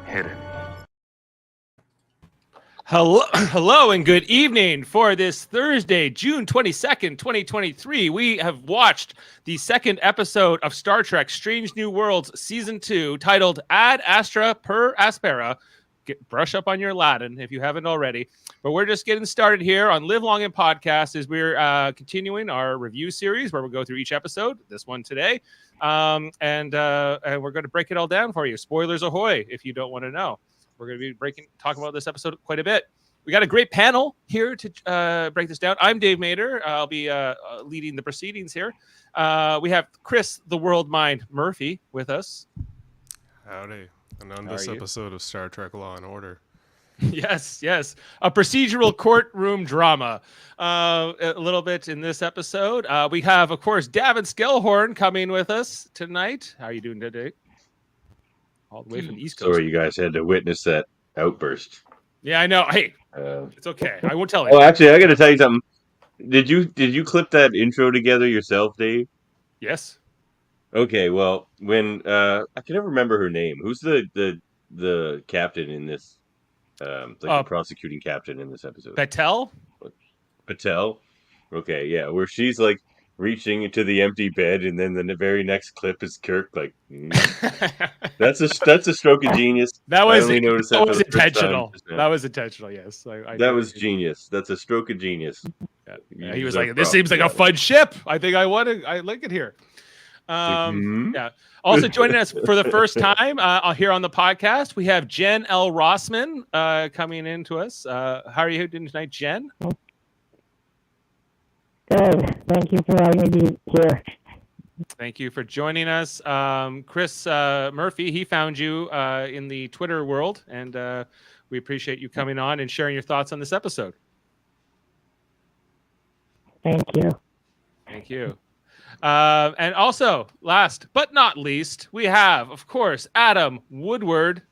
Hit it. Hello and good evening for this Thursday, June 22nd, 2023. We have watched the second episode of Star Trek Strange New Worlds Season 2 titled Ad Astra Per Aspera. Brush up on your Latin if you haven't already. But we're just getting started here on Live Long and Podcast as we're continuing our review series where we'll go through each episode, this one today. And we're going to break it all down for you. Spoilers ahoy if you don't want to know. We're going to be talking about this episode quite a bit. We got a great panel here to break this down. I'm Dave Mader. I'll be leading the proceedings here. We have Chris, the World Mind Murphy, with us. Howdy. And on this episode of Star Trek Law and Order. Yes. A procedural courtroom drama. A little bit in this episode. We have, of course, Davan Skelhorn coming with us tonight. How are you doing today? All the way from the East Coast. Sorry, you guys had to witness that outburst. Yeah, I know. Hey, it's okay. I won't tell you. Oh, actually, I got to tell you something. Did you clip that intro together yourself, Dave? Yes. Okay. Well, when I can never remember her name. Who's the captain in this? The prosecuting captain in this episode. Patel. Okay, yeah, where she's like reaching into the empty bed, and then the very next clip is Kirk like. That's a stroke of genius. That was intentional. That was intentional. Yes, that was genius. That's a stroke of genius. Yeah, he was like, "This seems like a fun ship. I think I like it here." Yeah. Also joining us for the first time here on the podcast, we have Jen L. Rossman coming in to us. How are you doing tonight, Jen? Good. Thank you for having me be here. Thank you for joining us. Chris Murphy, he found you in the Twitter world, and we appreciate you coming on and sharing your thoughts on this episode. Thank you. Thank you. And also, last but not least, we have, of course, Adam Woodward.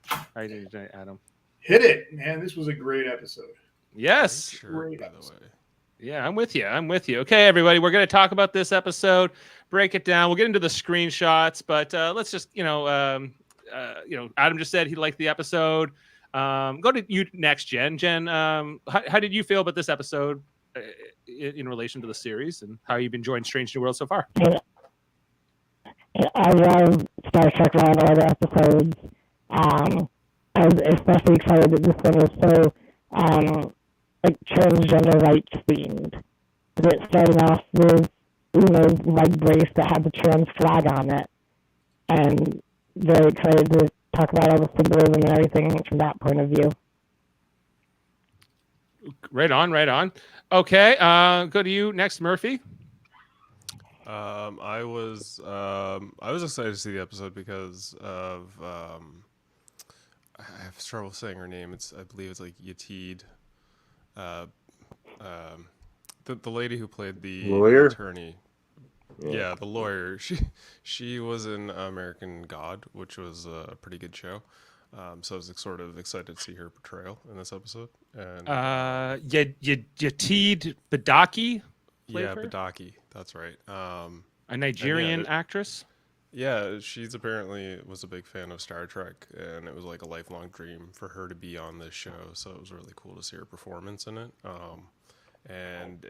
How are you doing tonight, Adam? Hit it, man. This was a great episode. Yes. Great episode. Yeah, I'm with you. Okay, everybody, we're going to talk about this episode, break it down. We'll get into the screenshots, but let's just, Adam just said he liked the episode. Go to you next, Jen. Jen, how did you feel about this episode in relation to the series, and how you've been enjoying Strange New World so far? I love Star Trek Law and Order episodes. I was especially excited that this one was so transgender rights themed. It started off with Una's leg brace that had the trans flag on it, and very excited to talk about all the symbolism and everything from that point of view. Right on. Okay, go to you next, Murphy. I was excited to see the episode because of I have trouble saying her name. I believe it's like Yateed. The lady who played the lawyer? Attorney. Yeah, the lawyer. She was in American God, which was a pretty good show. So I was sort of excited to see her portrayal in this episode. And Yateed Badaki. Yeah, Badaki. That's right. A Nigerian actress. Yeah, she's apparently was a big fan of Star Trek, and it was like a lifelong dream for her to be on this show. So it was really cool to see her performance in it. And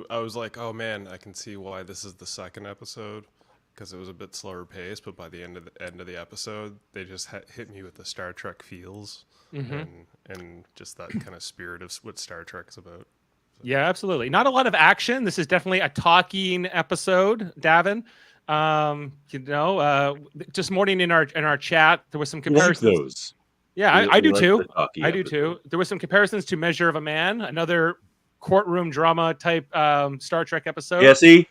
I was like, oh man, I can see why this is the second episode, because it was a bit slower paced. But by the end of the episode, they just hit me with the Star Trek feels, and just that kind of spirit of what Star Trek is about. So. Yeah, absolutely. Not a lot of action. This is definitely a talking episode, Davan. Just morning in our chat, there was some comparisons. Like those. Yeah, I do too. I do too. There was some comparisons to Measure of a Man, another courtroom drama type Star Trek episode. Yeah, see,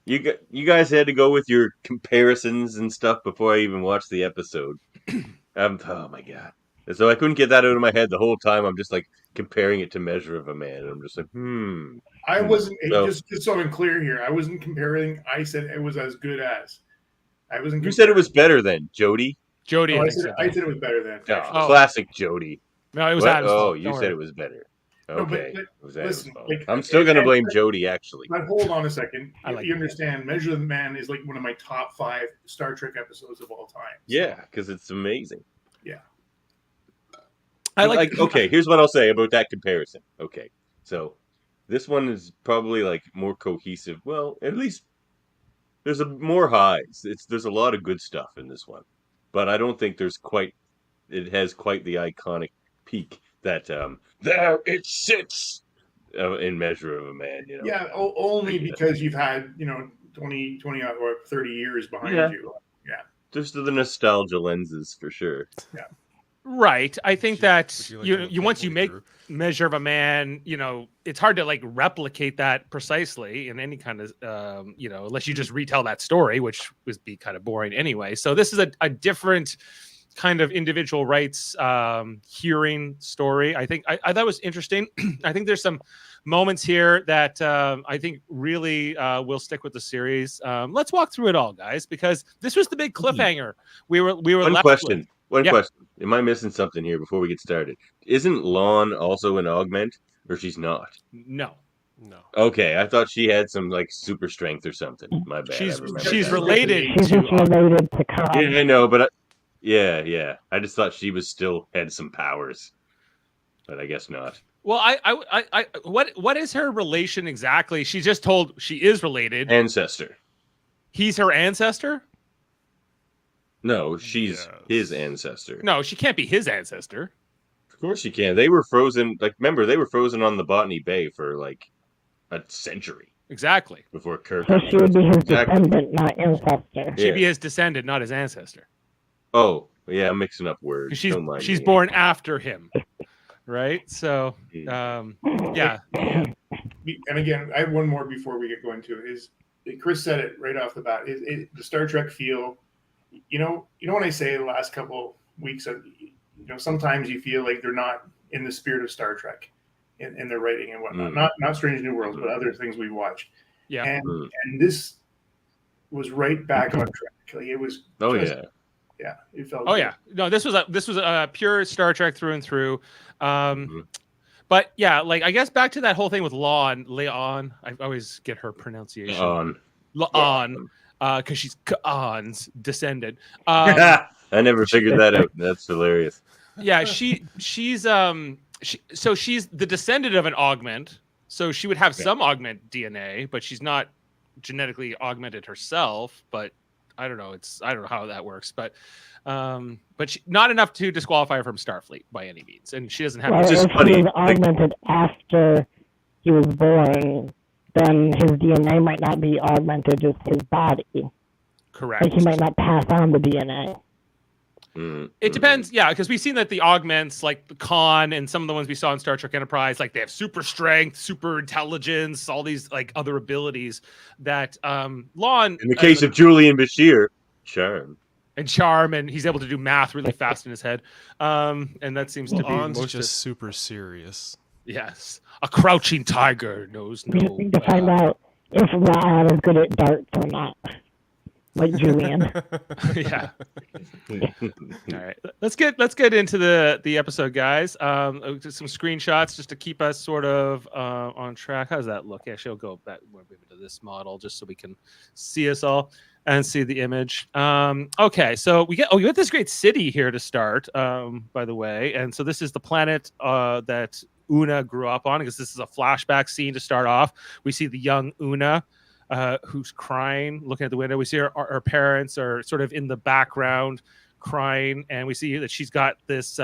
you guys had to go with your comparisons and stuff before I even watched the episode. Oh my god! So I couldn't get that out of my head the whole time. I'm just like comparing it to Measure of a Man, and I'm just like, I wasn't just so I'm clear here. I wasn't comparing. I said it was as good as. I wasn't. You said it was better than Jody. Jody, I said it was better than. Classic Jody. No, it was Adam's fault. You said it was better. Okay. No, but listen, I'm still going to blame Jody, actually. But hold on a second. You understand, Measure of the Man is like one of my top 5 Star Trek episodes of all time. Yeah, because it's amazing. Yeah. Okay, here's what I'll say about that comparison. Okay, so this one is probably like more cohesive. Well, at least there's more highs. There's a lot of good stuff in this one, but I don't think it has quite the iconic peak that there it sits in Measure of a Man. Yeah, only because you've had 20 or 30 years behind you. Yeah, just the nostalgia lenses for sure. Yeah. Right. I think that Would you like to once you make through? Measure of a Man, it's hard to like replicate that precisely in any kind of unless you just retell that story, which would be kind of boring anyway. So this is a different kind of individual rights hearing story. I think I thought it was interesting. I think there's some moments here that I think really will stick with the series. Let's walk through it all, guys, because this was the big cliffhanger. We were One left question. with. Question. Am I missing something here before we get started? Isn't Lon also an augment, or she's not? No. Okay, I thought she had some like super strength or something. My bad. She's that. related She's to. just related to Khan. Yeah, I know, but yeah. I just thought she was still had some powers, but I guess not. Well, what is her relation exactly? She's just told she is related. Ancestor. He's her ancestor? No, she's his ancestor. No, she can't be his ancestor. Of course she can. They were frozen. Like, remember, they were frozen on the Botany Bay for like a century Exactly. before Kirk. So she would be his descendant, not ancestor. She'd be his descendant, not his ancestor. Oh, yeah, I'm mixing up words. She's born after him, right? So, yeah. And again, I have one more before we get going to is Chris said it right off the bat. The Star Trek feel. When I say the last couple weeks of, sometimes you feel like they're not in the spirit of Star Trek in their writing and whatnot. Not Strange New Worlds, but other things we watched. Yeah. And this was right back on track. Like it was. Yeah. It felt. Oh, good. Yeah. No, this was a pure Star Trek through and through. But yeah, like I guess back to that whole thing with Leon. I always get her pronunciation. Leon. Because she's Khan's descendant. I never figured that out. That's hilarious. Yeah, she's the descendant of an augment, so she would have some augment DNA, but she's not genetically augmented herself. But I don't know. I don't know how that works, but not enough to disqualify her from Starfleet by any means, and she doesn't have. Well, if he was augmented after he was born, then his DNA might not be augmented, just his body. Correct. Like he might not pass on the DNA. It depends, yeah, because we've seen that the augments, like the Khan and some of the ones we saw in Star Trek Enterprise, like they have super strength, super intelligence, all these like other abilities that Lon. In the case of Julian Bashir, charm. And he's able to do math really fast in his head, and that seems to be most just super serious. Yes, a crouching tiger knows no. We just need to find out if Ron is good at darts or not, like Julian. Yeah. All right, let's get into the episode, guys. Just some screenshots just to keep us sort of on track. How does that look? Actually, I'll go back to this model just so we can see us all and see the image. Okay, so we get this great city here to start. By the way, and so this is the planet that Una grew up on, because this is a flashback scene to start off. We see the young Una who's crying, looking at the window. We see her parents are sort of in the background crying, and we see that she's got this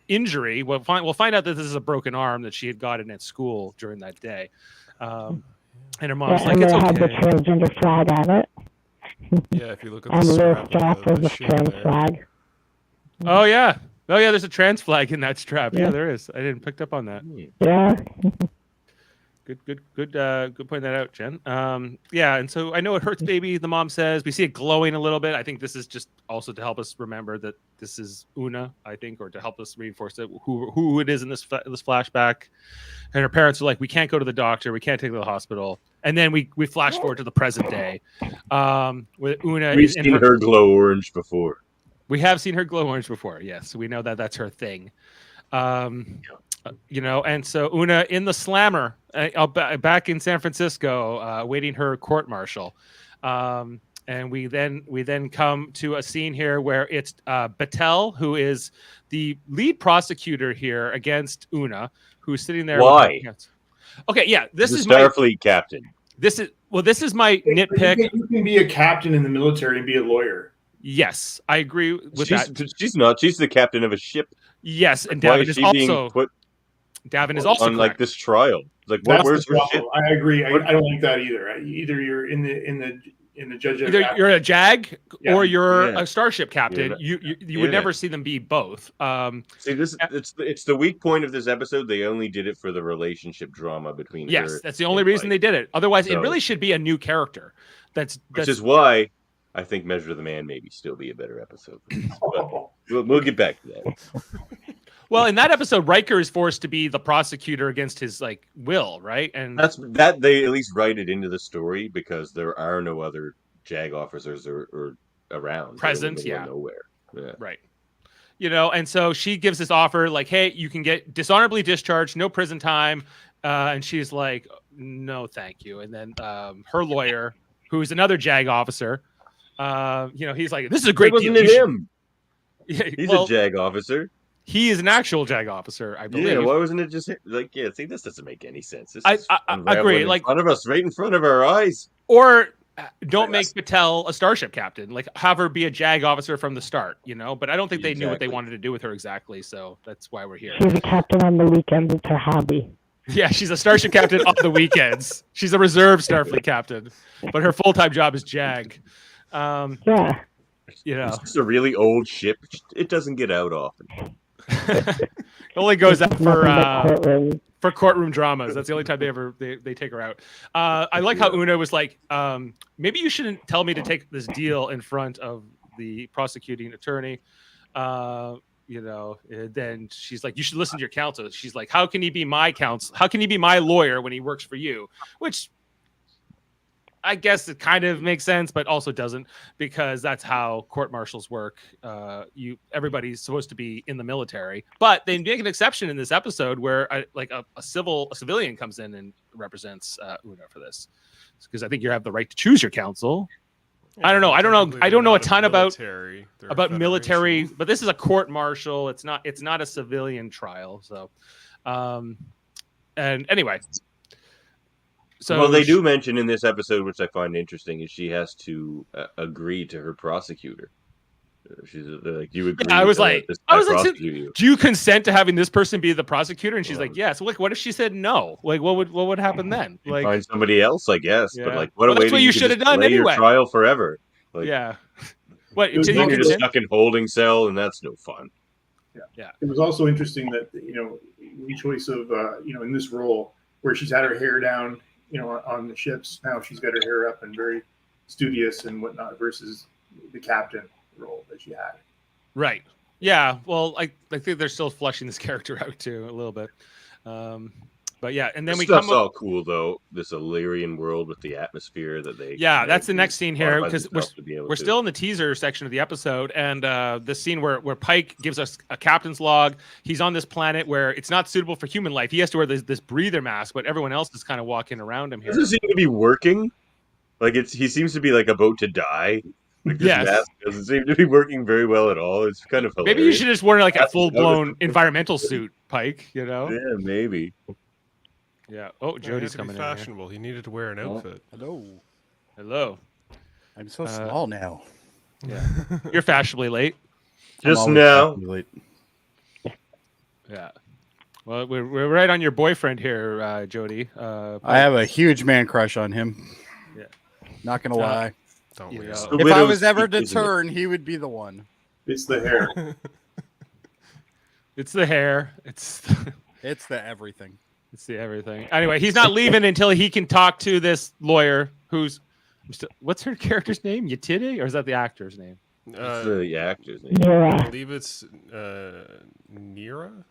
injury. We'll find out that this is a broken arm that she had gotten at school during that day. And her mom's like, it's okay. Had the transgender flag on it. Yeah, if you look at the strap was the trans flag. Oh yeah, there's a trans flag in that strap. Yeah, there is. I didn't pick up on that. Yeah. Good pointing that out, Jen. Yeah, and so I know it hurts, baby. The mom says we see it glowing a little bit. I think this is just also to help us remember that this is Una. I think, or to help us reinforce that who it is in this flashback. And her parents are like, we can't go to the doctor, we can't take her to the hospital. And then we flash forward to the present day. With Una, we've seen her glow orange before. We have seen her glow orange before. Yes, we know that that's her thing. And so Una in the slammer back in San Francisco, awaiting her court martial. And we then come to a scene here where it's Batel, who is the lead prosecutor here against Una, who's sitting there. Why? Okay, yeah, this The is my Starfleet captain. this is my nitpick. You can be a captain in the military and be a lawyer. Yes, I agree with that. She's not. She's the captain of a ship. Yes, and Why Davan is is she being also put also on like correct. this trial? Like, That's where's the her ship? problem. I agree. I don't like that either. Either you're in the judge. Either you're a JAG Yeah. or you're Yeah. a starship captain. Yeah. You would Yeah. never see them be both. See, it's the weak point of this episode. They only did it for the relationship drama between Yes, her. that's the only and reason they Mike. did it. Otherwise, it So- really should be a new character. Which is why I think Measure of the Man maybe still be a better episode. But we'll get back to that. well, in that episode, Riker is forced to be the prosecutor against his will, right? And That's that they at least write it into the story because there are no other JAG officers or around. They're in the Present, middle of yeah. nowhere. Yeah. right. And so she gives this offer like, hey, you can get dishonorably discharged, no prison time. And she's like, no, thank you. And then her lawyer, who's another JAG officer, he's like, this is a great Why deal. wasn't it You should-" him? Yeah, He's well, a JAG officer. he is an actual JAG officer, I believe. Yeah, why wasn't it just like? Yeah, see, this doesn't make any sense. This I is unraveling agree. in Like, front of us, right in front of our eyes. or don't make Patel a starship captain. Like, have her be a JAG officer from the start. But I don't think they knew what they Exactly. wanted to do with her exactly. So that's why we're here. She's a captain on the weekends. It's her hobby. Yeah, she's a starship captain on the weekends. She's a reserve Starfleet captain, but her full-time job is JAG. Yeah. It's just a really old ship. It doesn't get out often. It only goes out Nothing but courtroom. for courtroom dramas. That's the only time they take her out. I like how Una was like, maybe you shouldn't tell me to take this deal in front of the prosecuting attorney. And then she's like, you should listen to your counsel. She's like, how can he be my counsel? How can he be my lawyer when he works for you? Which I guess it kind of makes sense, but also doesn't, because that's how court martials work. Everybody's supposed to be in the military, but they make an exception in this episode where a civilian comes in and represents Una for this, because I think you have the right to choose your counsel. I don't know. I don't know a ton about military, but this is a court martial. It's not a civilian trial. So, and anyway. So well, they do mention in this episode, which I find interesting, is she has to agree to her prosecutor. She's like, "You agree?" I was like, you. "Do you consent to having this person be the prosecutor?" And she's like, "Yes." What if she said no? Like, what would happen then? Like, find somebody else, I guess. Yeah. But like, what a Well, way that's what to you should have done delay anyway. your trial forever. Like, yeah. What? It was Until you longer you're consent? stuck in holding cell, and that's no fun. It was also interesting that the choice of in this role where she's had her hair down, on the ships. Now she's got her hair up and very studious and whatnot, versus the captain role that she had. Right. Yeah. Well, I think they're still fleshing this character out too a little bit. But yeah, and then This we stuff's come up. all cool though. This Illyrian world with the atmosphere that they. Yeah, that's the next scene here, modify because themselves to be able we're to. still in the teaser section of the episode, and the scene where Pike gives us a captain's log. He's on this planet where it's not suitable for human life. He has to wear this breather mask, but everyone else is kind of walking around him here. Doesn't seem to be working. Like he seems to be like about to die. Like this Yes. mask doesn't seem to be working very well at all. It's kind of hilarious. Maybe you should just wear like a That's- full-blown environmental suit, Pike. Yeah, maybe. Yeah. Oh, Jody's coming in. Here. Fashionable. He needed to wear an outfit. Hello. Hello. I'm so small now. Yeah. You're fashionably late. I'm Just always now. fashionably late. Yeah. Well, we're right on your boyfriend here, Jody. I have a huge man crush on him. Yeah. Not gonna lie. Don't You waste know. it. If I widow's was ever peak, to isn't it? turn, he would be the one. It's the hair. It's the hair. It's It's the everything. the everything. Anyway, he's not leaving until he can talk to this lawyer who's. What's her character's name? Yatide? Or is that the actor's name? It's the actor's name. I Yeah. believe it's Nira.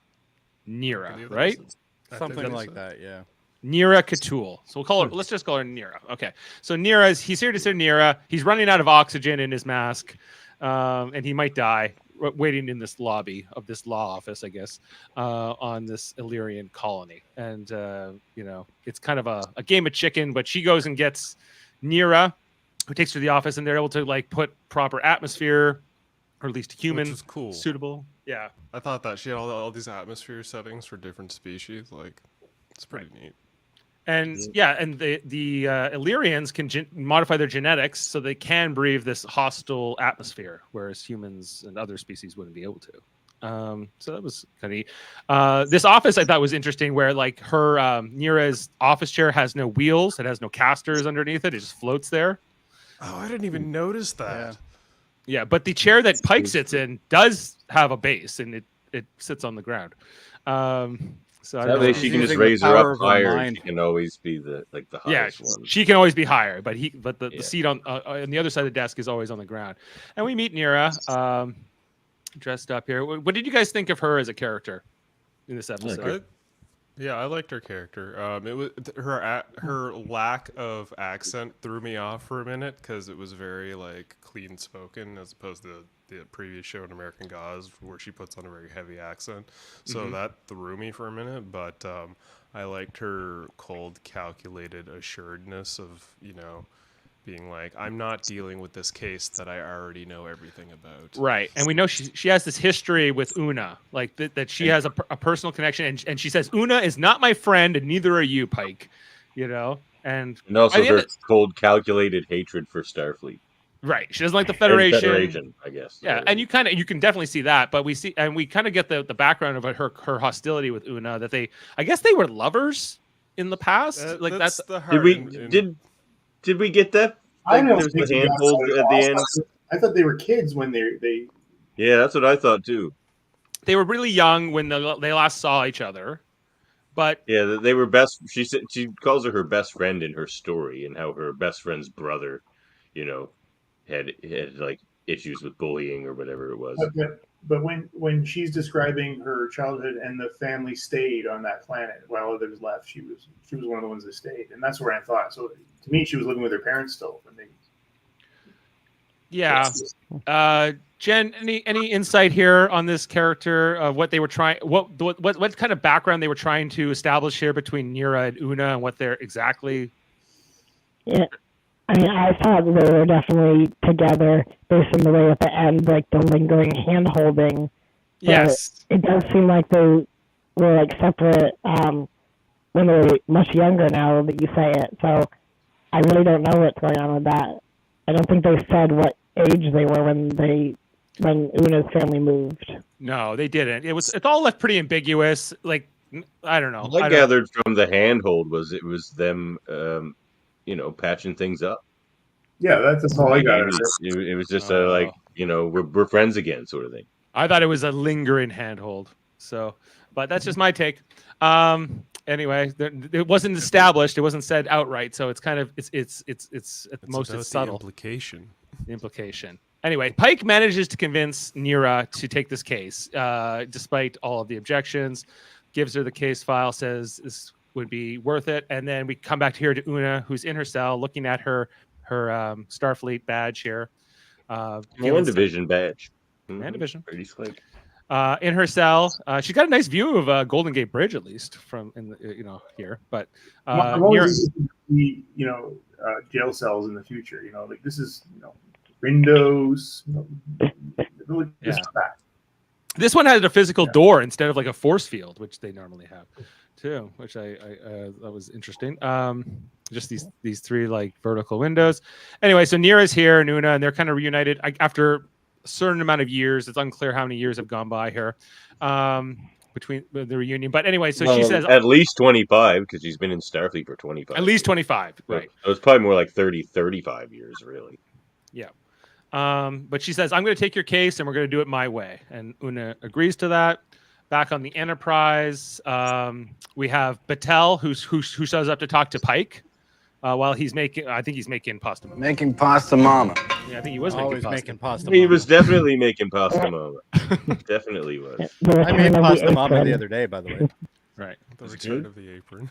I Nira, believe right? that's- I think Something that's like it. that, yeah. Nira Katul. So we'll call her. Let's just call her Nira. Okay. So he's here to see Nira. He's running out of oxygen in his mask, and he might die waiting in this lobby of this law office, I guess, on this Illyrian colony. And it's kind of a game of chicken. But she goes and gets Nira, who takes her to the office, and they're able to like put proper atmosphere, or at least human Which is cool. suitable. Yeah. I thought that she had all these atmosphere settings for different species. Like, it's pretty neat. And and the Illyrians can modify their genetics so they can breathe this hostile atmosphere, whereas humans and other species wouldn't be able to. So that was kind of neat. This office I thought was interesting, where like her Nira's office chair has no wheels, it has no casters underneath it, it just floats there. Oh, I didn't even notice that. Yeah, but the chair that Pike sits in does have a base, and it sits on the ground. So I That don't way know. she can just using raise the her power up of her higher. mind. She can always be the highest one. She can always be higher, but the Yeah. seat on the other side of the desk is always on the ground. And we meet Nira, dressed up here. What did you guys think of her as a character in this episode? I liked her character. It was her lack of accent threw me off for a minute because it was very like clean spoken as opposed to the previous show in American Gods where she puts on a very heavy accent. So that threw me for a minute. But I liked her cold, calculated assuredness of being like, I'm not dealing with this case that I already know everything about. Right, and we know she has this history with Una, like that she has a personal connection, and she says Una is not my friend, and neither are you, Pike. And also by the end her cold, calculated hatred for Starfleet. right, she doesn't like the And Federation. I guess. Yeah, and you can definitely see that, but we kind of get the background of her hostility with Una, that I guess they were lovers in the past. That's the Did we get that? I Like, know. there's the handhold at the end. I thought they were kids when they. Yeah, that's what I thought too. they were really young when they last saw each other, but Yeah, they were best. She said she calls her best friend in her story, and how her best friend's brother, had like issues with bullying or whatever it was. But when she's describing her childhood and the family stayed on that planet while others left, she was one of the ones that stayed, and that's where I thought. So to me, she was living with her parents still. When they, yeah. Jen, any insight here on this character of what they were trying, what kind of background they were trying to establish here between Nira and Una, and what they're exactly? Yeah. I mean, I thought they were definitely together based on the way at the end, like the lingering hand holding. Yes. It does seem like they were like separate when they were much younger now that you say it. So I really don't know what's going on with that. I don't think they said what age they were when Una's family moved. No, they didn't. It's all left pretty ambiguous. Like, I don't know. What I gathered from the handhold was it was them, patching things up. yeah, that's all I got. It was just we're friends again, sort of thing. I thought it was a lingering handhold. So, but that's just my take. Anyway, it wasn't established. It wasn't said outright. So it's kind of it's at the most it's subtle. The implication. Anyway, Pike manages to convince Nira to take this case, despite all of the objections. Gives her the case file, says this would be worth it, and then we come back here to Una, who's in her cell, looking at her Starfleet badge here. One division badge. And division. Pretty slick. In her cell, she's got a nice view of Golden Gate Bridge, at least from here. But I'm always jail cells in the future. Like this is windows. This one had a physical door instead of like a force field, which they normally have, too. Which I that was interesting. Just these three like vertical windows. Anyway, so Nira's here and Una, and they're kind of reunited after a certain amount of years. It's unclear how many years have gone by here between the reunion. But anyway, so she says at least 25 because she's been in Starfleet for 25. At least 25, right? So it's probably more like 30, 35 years, really. Yeah. But she says, I'm going to take your case and we're going to do it my way. And Una agrees to that. Back on the Enterprise, we have Batel, who shows up to talk to Pike while he's making pasta. Making pasta mama. Yeah, I think he was making pasta. He was definitely making pasta mama. Definitely was. I made pasta mama the other day, by the way. Right. That was kind of the apron.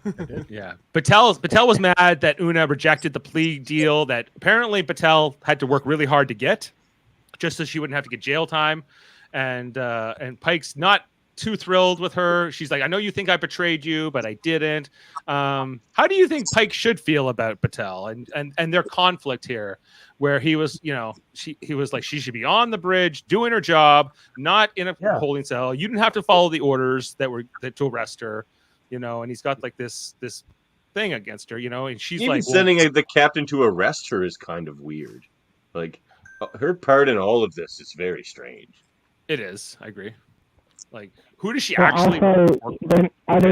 Yeah. Batel was mad that Una rejected the plea deal that apparently Batel had to work really hard to get, just so she wouldn't have to get jail time. And Pike's not too thrilled with her. She's like, I know you think I betrayed you, but I didn't. How do you think Pike should feel about Battelle and their conflict here, where he was, he was like, she should be on the bridge doing her job, not in a holding cell. You didn't have to follow the orders that to arrest her, and he's got like this thing against her, and she's even like sending the captain to arrest her is kind of weird. Like, her part in all of this is very strange. It is. I agree. Like, who does she But actually? also, are they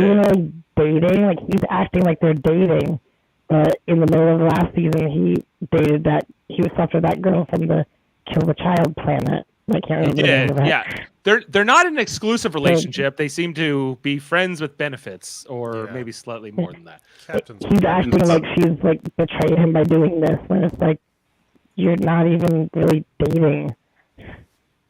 dating? Like, he's acting like they're dating, but in the middle of last season, he was after that girl from the Kill the Child planet. I can't remember the name of that. Yeah, they're not in an exclusive relationship. They seem to be friends with benefits, or maybe slightly more than that. He's acting like she's like betrayed him by doing this, when it's like you're not even really dating.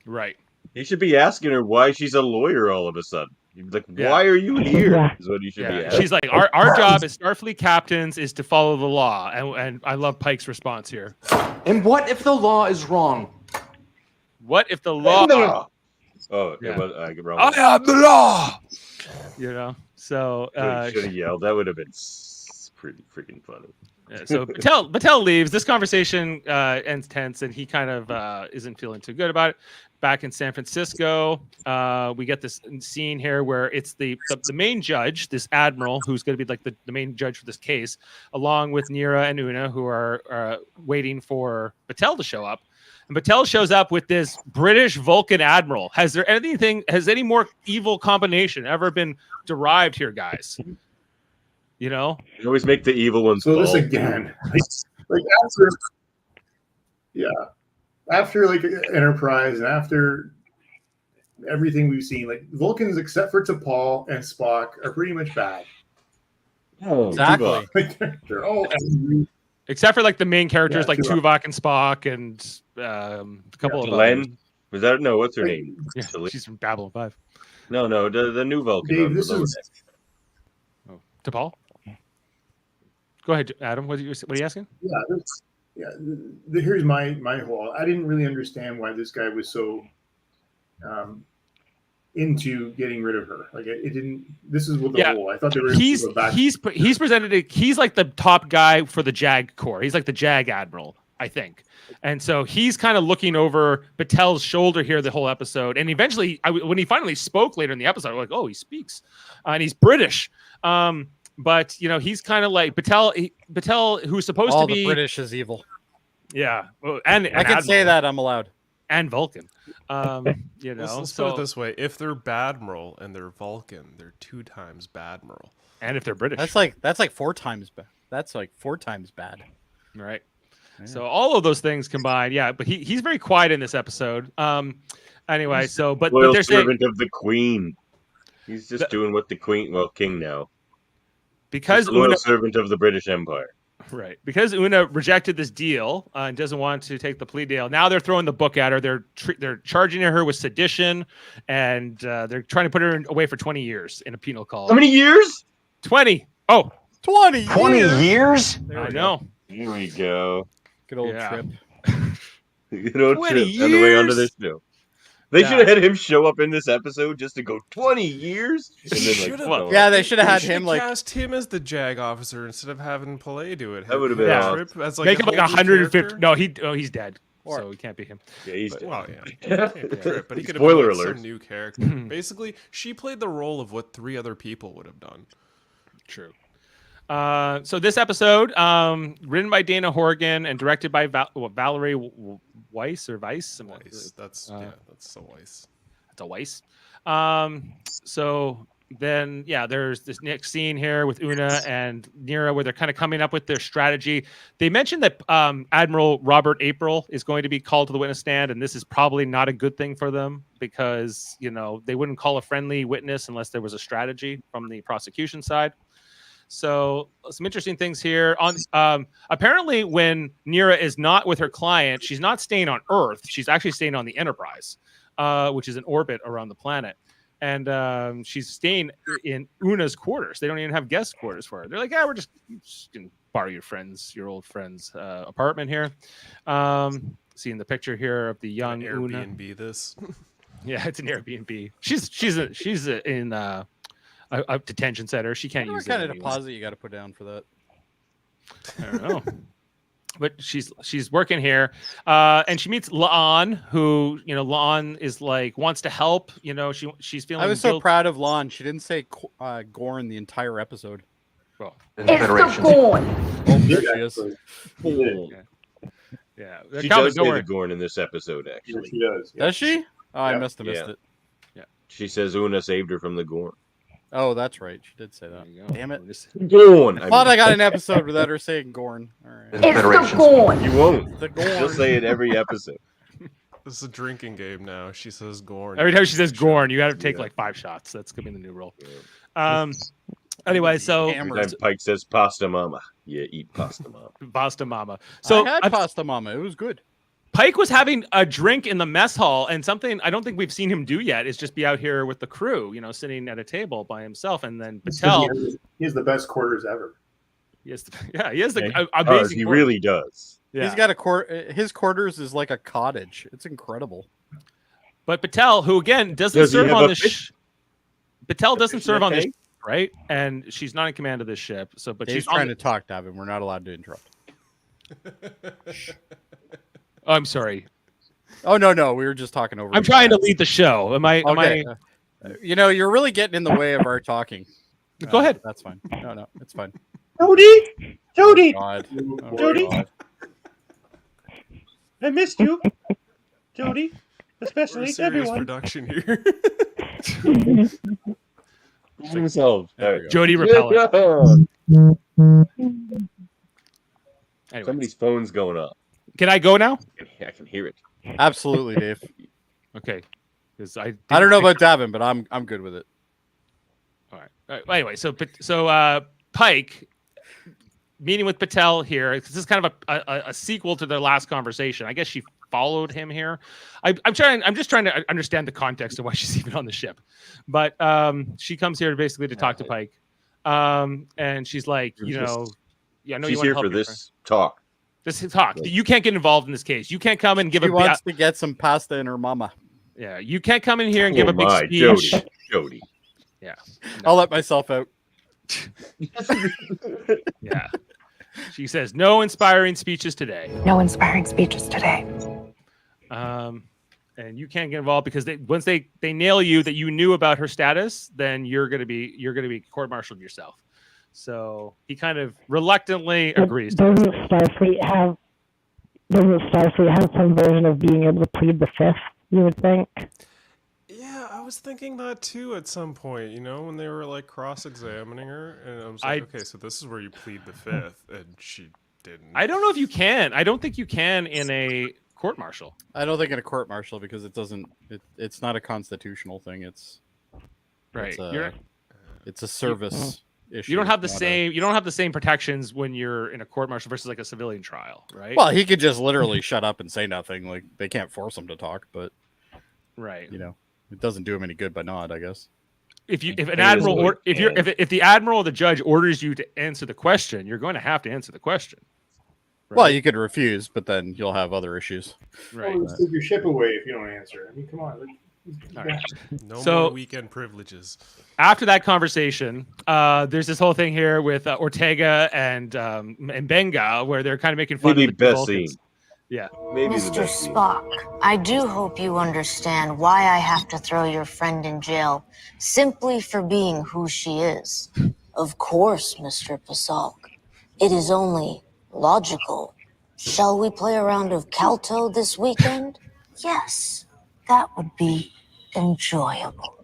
Right. He should be asking her why she's a lawyer all of a sudden. Like, why are you here? Is what he should be asking. She's like, our job as Starfleet captains is to follow the law, and I love Pike's response here. And what if the law is wrong? What if the law? Oh, I get wrong. I am the law. So should have yelled. That would have been pretty freaking funny. Yeah, so Battelle leaves. This conversation ends tense, and he kind of isn't feeling too good about it. Back in San Francisco, we get this scene here where it's the main judge, this admiral, who's going to be like the main judge for this case, along with Neera and Una, who are waiting for Battelle to show up. And Battelle shows up with this British Vulcan admiral. Has any more evil combination ever been derived here, guys? You always make the evil ones. So this again, like after like Enterprise and after everything we've seen, like Vulcans, except for T'Pol and Spock, are pretty much bad. Oh, exactly. They're all angry. Except for like the main characters, like Tuvok. Tuvok and Spock, and a couple of Len. Was that what's her name? Yeah, she's from Babylon 5. No, the new Vulcan. Dave, this is T'Pol. Go ahead, Adam. What are you asking? Here's my whole. I didn't really understand why this guy was so into getting rid of her. Like it didn't. This is what the whole. I thought they were. He's presented. He's like the top guy for the JAG Corps. He's like the JAG admiral, I think. And so he's kind of looking over Battelle's shoulder here the whole episode. And eventually, when he finally spoke later in the episode, I'm like, oh, he speaks, and he's British. But he's kind of like Battelle, who's supposed to be all the British is evil. Yeah, and I can say that I'm allowed. And Vulcan, Let's put it this way: if they're Badmiral and they're Vulcan, they're 2 times Badmiral. And if they're British, that's like 4 times bad. That's like 4 times bad. Right. Yeah. So all of those things combined, but he's very quiet in this episode. Anyway, but they're servant of the Queen. He's just doing what the Queen, king now. Because Una, servant of the British Empire. Right. Because Una rejected this deal and doesn't want to take the plea deal. Now they're throwing the book at her. They're charging her with sedition, and they're trying to put her away for 20 years in a penal colony. How many years? 20. Oh, 20 years? I know. Here we go. Good old trip. Good old trip on the way onto this show. They should have had him show up in this episode just to go 20 years. And then, they should have had him cast him as the JAG officer instead of having Pillay do it. That would have been awesome. As make him like 150. No, he's dead. So he can't be him. Yeah, he's dead. Well, but he could have Spoiler been alert. some new character. Basically, she played the role of what 3 other people would have done. True. So this episode, written by Dana Horgan and directed by Valerie Weiss or Weiss. Weiss. That's so Weiss. That's a Weiss. So then, there's this next scene here with Una and Neera where they're kind of coming up with their strategy. They mentioned that Admiral Robert April is going to be called to the witness stand, and this is probably not a good thing for them because, they wouldn't call a friendly witness unless there was a strategy from the prosecution side. So some interesting things here. Apparently, when Neera is not with her client, she's not staying on Earth. She's actually staying on the Enterprise, which is in orbit around the planet. And she's staying in Una's quarters. They don't even have guest quarters for her. They're like, we're just going to borrow your old friend's apartment here. Seeing the picture here of the young Una. Airbnb this. Yeah, it's an Airbnb. She's in a detention center. She can't What use kind it of anyways. deposit you got to put down for that? I don't know. But she's working here, and she meets La'an, who La'an is like wants to help. She's feeling. I was so proud of Lon. She didn't say Gorn the entire episode. Well, It's the Gorn. Oh, there she is. yeah. She Calvin, does don't say worry. the Gorn in this episode, Yeah, actually. she does. Yeah. Does she? Oh, I Yep. must have missed Yeah. it. She says Una saved her from the Gorn. Oh, that's right. She did say that. There you go. Damn it. Gorn! I thought I got an episode without her saying Gorn. All right. It's the Gorn. You won't. The Gorn. She'll say it every episode. This is a drinking game now. She says Gorn. Every time she says Gorn, you got to take Yeah. like 5 shots. That's gonna be the new rule. Yeah. Anyway, so Every Hammered. time Pike says pasta mama, yeah, eat pasta mama. Pasta Mama. So So I had pasta mama. It was good. Pike was having a drink in the mess hall, and something I don't think we've seen him do yet is just be out here with the crew, sitting at a table by himself. And then Patel, He has the best quarters ever. he has the Yeah, amazing. he really does. Yeah. He's got a his quarters is like a cottage. It's incredible. But Patel, who again doesn't Does he serve have on a this, fish? Patel doesn't fish serve on this, tank? right? And she's not in command of this ship. So, but Dave's she's on trying to talk, Davan. We're not allowed to interrupt. Oh, I'm sorry. Oh no, we were just talking over. I'm you trying to guys. lead the show. Am I? Okay. You're really getting in the way of our talking. Go ahead. That's fine. No, it's fine. Jody! Jody! God. Oh, Jody? God. I missed you. Jody. Especially We're serious production here. Themselves. There we go. Jody Repellent. Anyway, Somebody's phone's going off. can I go now? I can hear it. Absolutely, Dave. Okay. Because I don't know about Davan, but I'm good with it. All right. Anyway, so Pike meeting with Patel here. This is kind of a sequel to their last conversation. I guess she followed him here. I'm just trying to understand the context of why she's even on the ship. But she comes here basically to talk to Pike. And she's like, I know you She's want to here help for your friend. this talk. This is talk. You can't get involved in this case. You can't come and give She a wants to get some pasta in her mama. yeah. You can't come in here and give a big Jody. speech. Jody. Yeah. I'll let myself out. Yeah. She says no inspiring speeches today. No inspiring speeches today. And you can't get involved because once they nail you that you knew about her status, then you're gonna be court-martialed yourself. So he kind of reluctantly agrees. Doesn't Starfleet have some version of being able to plead the fifth? You would think. Yeah, I was thinking that too at some point, when they were like cross-examining her, and I was like, okay, so this is where you plead the fifth, and she didn't. I don't know if you can. I don't think you can in a court-martial. I don't think in a court martial because it's not a constitutional thing. It's Right. it's a service issue. You don't have the not same. You don't have the same protections when you're in a court-martial versus like a civilian trial, right? Well, he could just literally shut up and say nothing. Like they can't force him to talk, but right. it doesn't do him any good by not, I guess. If an admiral or if the admiral or the judge orders you to answer the question, you're going to have to answer the question. Right? Well, you could refuse, but then you'll have other issues. Right. Well, take your ship away if you don't answer. I mean, come on. All right. No So- more weekend privileges. After that conversation, there's this whole thing here with Ortega and Benga, where they're kind of making fun Maybe of the best Vulcans. scene. Yeah. Maybe the Mr. best scene. Spock, I do hope you understand why I have to throw your friend in jail simply for being who she is. Of course, Mr. Pasok. It is only logical. Shall we play a round of Calto this weekend? Yes, that would be enjoyable.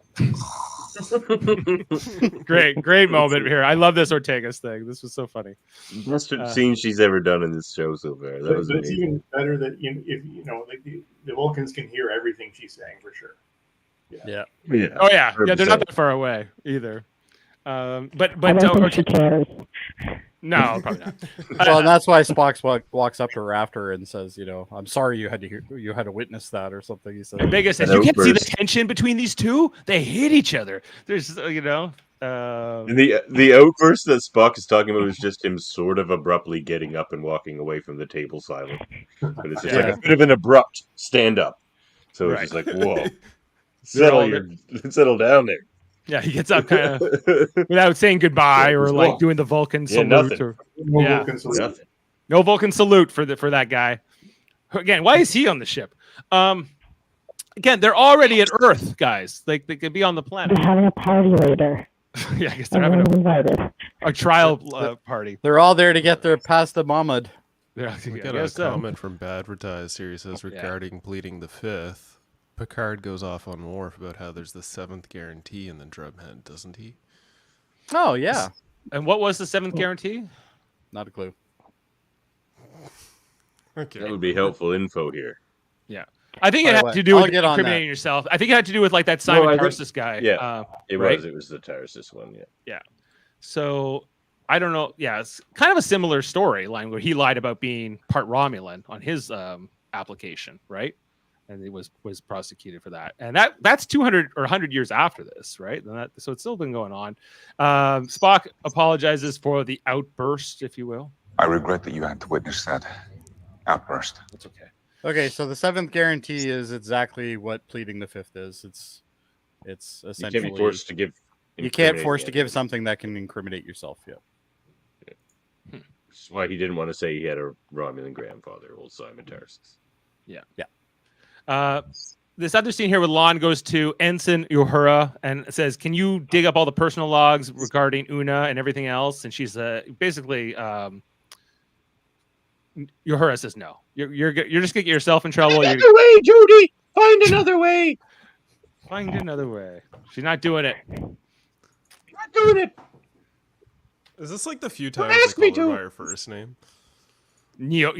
Great moment here. I love this Ortega's thing. This was so funny. Best scene she's ever done in this show so far. That was But it's amazing. even better that if like the Vulcans can hear everything she's saying for sure. Yeah. Yeah. Oh yeah, they're 100%. not that far away either. But I don't think she cares. no, probably not. Well, and that's why Spock walks up to her after and says, "I'm sorry you had to witness that," or something. He said. And Vega says, An "You can't see the outburst. tension between these two. They hate each other. There's, And the outburst that Spock is talking about is just him sort of abruptly getting up and walking away from the table silent. But it's just like Yeah. a bit of an abrupt stand up. So it's Right. just like, whoa. settle down there. Yeah, he gets up kind of without saying goodbye or like doing the Vulcan salute. Nothing. Or, No yeah, Vulcan salute. Nothing. no Vulcan salute for that guy. Again, why is he on the ship? Again, they're already at Earth, guys. They could be on the planet. They're having a party later. Yeah, I guess they're having invited. a trial party. They're all there to get their pasta Muhammad. Yeah, We got a comment from Badvertise here. He says regarding pleading the fifth, Picard goes off on Worf about how there's the seventh guarantee in the drumhead, doesn't he? Oh yeah. And what was the seventh guarantee? Not a clue. Okay. That would be helpful info here. Yeah. I think it By the had way, to do I'll with get on incriminating yourself. I think it had to do with like that Simon Tarsus guy. Yeah, it right? was. It was the Tarsus one. Yeah. Yeah. So I don't know. Yeah, it's kind of a similar storyline where he lied about being part Romulan on his application, right? And he was prosecuted for that. And that's 200 or 100 years after this, right? And so it's still been going on. Spock apologizes for the outburst, if you will. I regret that you had to witness that outburst. That's okay. Okay, so the seventh guarantee is exactly what pleading the fifth is. It's You essentially can't be forced to give. you can't force to give something that can incriminate yourself. Yeah. That's why he didn't want to say he had a Romulan grandfather, old Simon Tarsus. Yeah. This other scene here with Lon goes to Ensign Uhura and says, "Can you dig up all the personal logs regarding Una and everything else?" And she's basically Uhura says, "No, you're just gonna get yourself in trouble. Find another way, Jody. Find another way. Find another way." She's not doing it. Not doing it. Is this like the few times ask they me call her to. by her first name?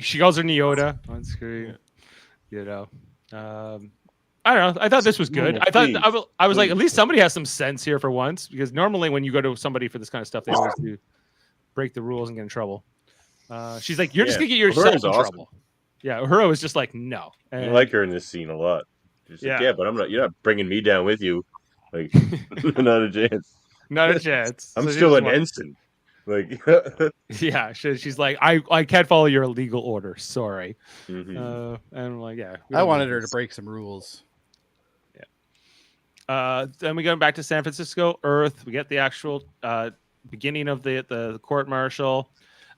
She calls her Neoda on screen. You know, I don't know. I thought this was good. No, I thought please, I was like, please. at least somebody has some sense here for once, because normally when you go to somebody for this kind of stuff, they always do break the rules and get in trouble. She's like, "You're just gonna get yourself in Uhura's awesome. trouble." Yeah, Uhura was just like, "No." I And, like her in this scene a lot. She's like, yeah, but you're not bringing me down with you. Like, not a chance. not a chance. I'm So she still just an ensign. Like, Yeah, she's like, I can't follow your legal order. Sorry. mhm. And I'm like, yeah. I wanted her to break some rules. Then we go back to San Francisco, Earth. We get the actual beginning of the court martial.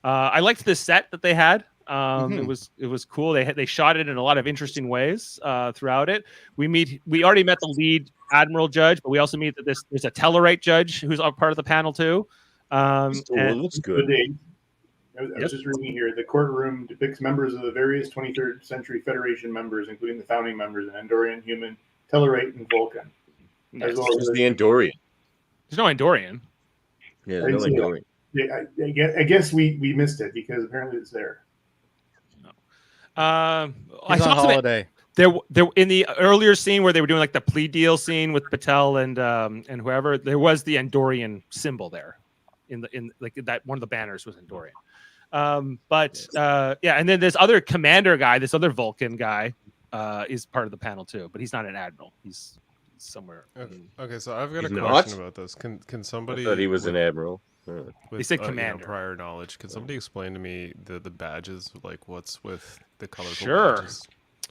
I liked the set that they had. It was cool. They shot it in a lot of interesting ways throughout it. We already met the lead admiral judge, but we also meet that there's a Tellarite judge who's a part of the panel too. It looks good. I was just reading here. The courtroom depicts members of the various 23rd century Federation members, including the founding members, and Andorian, human, Tellarite, and Vulcan. As well It's as the Andorian. There's no Andorian. Yeah, I no see that. Andorian. Yeah, I guess we missed it because apparently it's there. I He's saw on some, holiday. there in the earlier scene where they were doing like the plea deal scene with Patel and whoever. There was the Andorian symbol there, in like that one of the banners was Andorian. And then this other commander guy, this other Vulcan guy, is part of the panel too, but he's not an admiral. He's somewhere. Okay, so I've got He's a not? question about this. Can I somebody? thought he was an with- admiral. with, They said you know, commander. prior knowledge. Can somebody explain to me the badges, like what's with the colorful Sure. badges?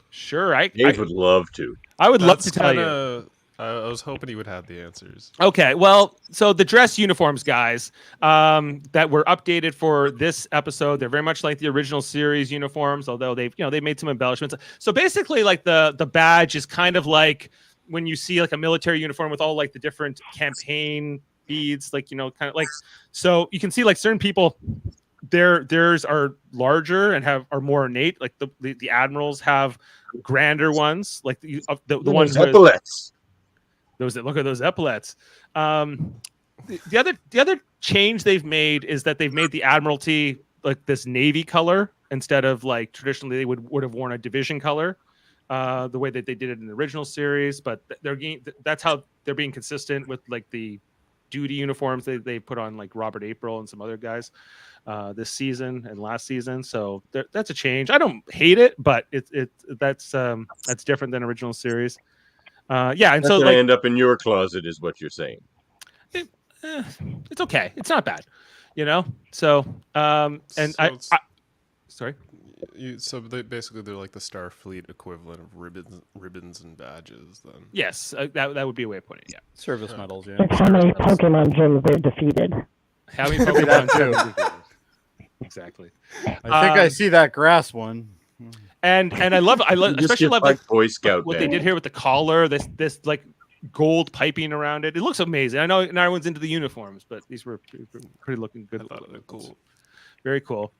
Sure, I Dave would love to. would love That's to tell you. I was hoping he would have the answers. Okay, well, so the dress uniforms, guys, that were updated for this episode, they're very much like the original series uniforms, although they've made some embellishments. So basically, like the badge is kind of like when you see like a military uniform with all like the different campaign beads, like kind of like, so you can see like certain people, theirs are larger and are more ornate. Like the admirals have grander ones, like the ones with epaulets. look at those epaulets. The other change they've made is that they've made the Admiralty like this navy color instead of like traditionally they would have worn a division color, the way that they did it in the original series. But that's how they're being consistent with like the duty uniforms they put on like Robert April and some other guys this season and last season. So that's a change. I don't hate it, but that's different than original series. And That's so gonna like, end up in your closet, is what you're saying. it's okay. It's not bad, So sorry. So they're like the Starfleet equivalent of ribbons and badges. Then Yes, that would be a way of putting it. Yeah. Service medals, yeah. Like how many Pokemon gyms they've defeated. How many that Pokemon too. Exactly. I think I see that grass one. And I love especially love like Boy Scout what they band. did here with the collar, this like gold piping around it. It looks amazing. I know not everyone's into the uniforms, but these were pretty looking good. Cool. Very cool.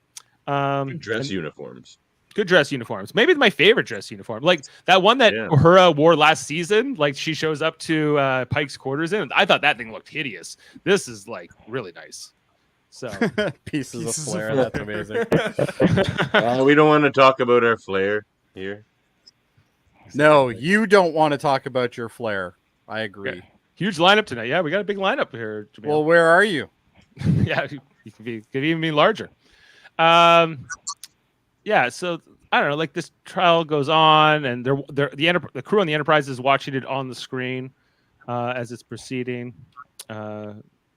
Dress uniforms. Good dress uniforms. Maybe my favorite dress uniform. Like that one that Uhura wore last season. Like she shows up to Pike's quarters in. I thought that thing looked hideous. This is like really nice. So pieces of flair. That's amazing. We don't want to talk about our flair here. No, you don't want to talk about your flair. I agree. Yeah. Huge lineup tonight. Yeah, we got a big lineup here, Jaemeel. Well, where are you? Yeah, you could even be larger. Yeah, so I don't know. Like this trial goes on, and the crew on the Enterprise is watching it on the screen as it's proceeding.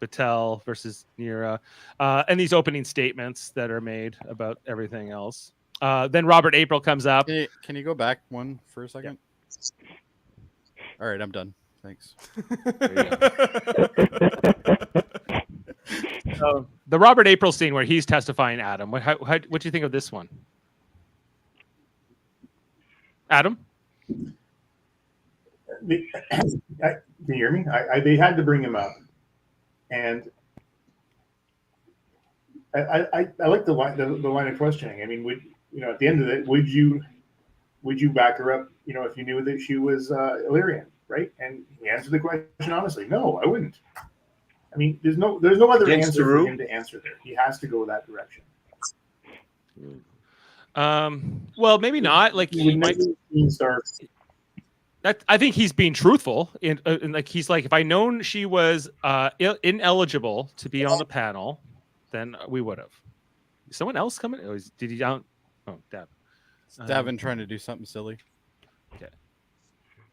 Batel versus Nira, and these opening statements that are made about everything else. Then Robert April comes up. Can you go back one for a second? Yeah. All right, I'm done. Thanks. So, the Robert April scene where he's testifying, Adam. What do you think of this one? Adam? Can you hear me? They had to bring him up. And I like the line of questioning. I mean, at the end of it, would you back her up? If you knew that she was Illyrian, right? And he answered the question honestly. No, I wouldn't. I mean, there's no other answer for him to answer there. He has to go that direction. Well, maybe not. Like he might start. I think he's being truthful, and like he's like, if I known she was ineligible to be on the panel, then we would have. Is someone else coming? Oh, did he down? Oh, Davan. Davan trying to do something silly. Okay.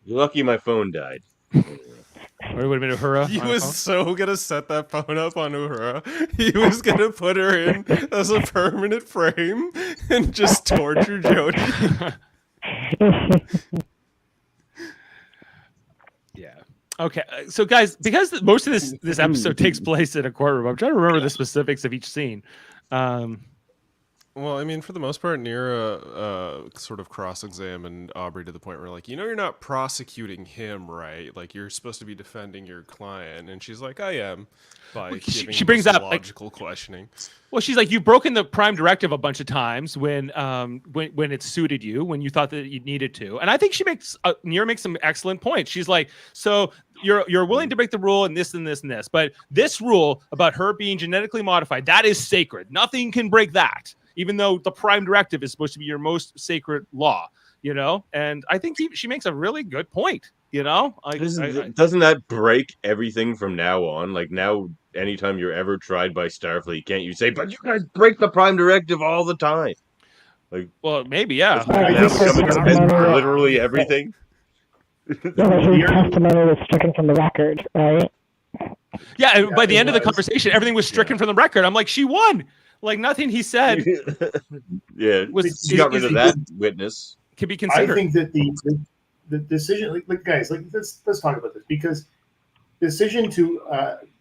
You're lucky my phone died. Or it would have been Uhura. He was so gonna set that phone up on Uhura. He was gonna put her in as a permanent frame and just torture Jody. Yeah. Okay. So, guys, because most of this episode takes place in a courtroom, I'm trying to remember the specifics of each scene. Well, I mean, for the most part, Nira sort of cross-examined Aubrey to the point where, like, you're not prosecuting him, right? Like, you're supposed to be defending your client, and she's like, I am, by giving she brings up logical questioning. Well, she's like, you've broken the Prime Directive a bunch of times when it suited you, when you thought that you needed to, and I think Nira makes some excellent points. She's like, so you're willing to break the rule and this and this and this, but this rule about her being genetically modified, that is sacred. Nothing can break that. Even though the Prime Directive is supposed to be your most sacred law, and I think she makes a really good point, Doesn't that break everything from now on? Like now, anytime you're ever tried by Starfleet, can't you say, but you guys break the Prime Directive all the time? Like, well, maybe, yeah. Literally everything. His testimony was stricken from the record, right? Yeah, and by the end of the conversation, everything was stricken from the record. I'm like, she won. Like nothing he said. Yeah, she got rid of that witness. Can be considered. I think that the decision, like guys, like let's talk about this, because the decision to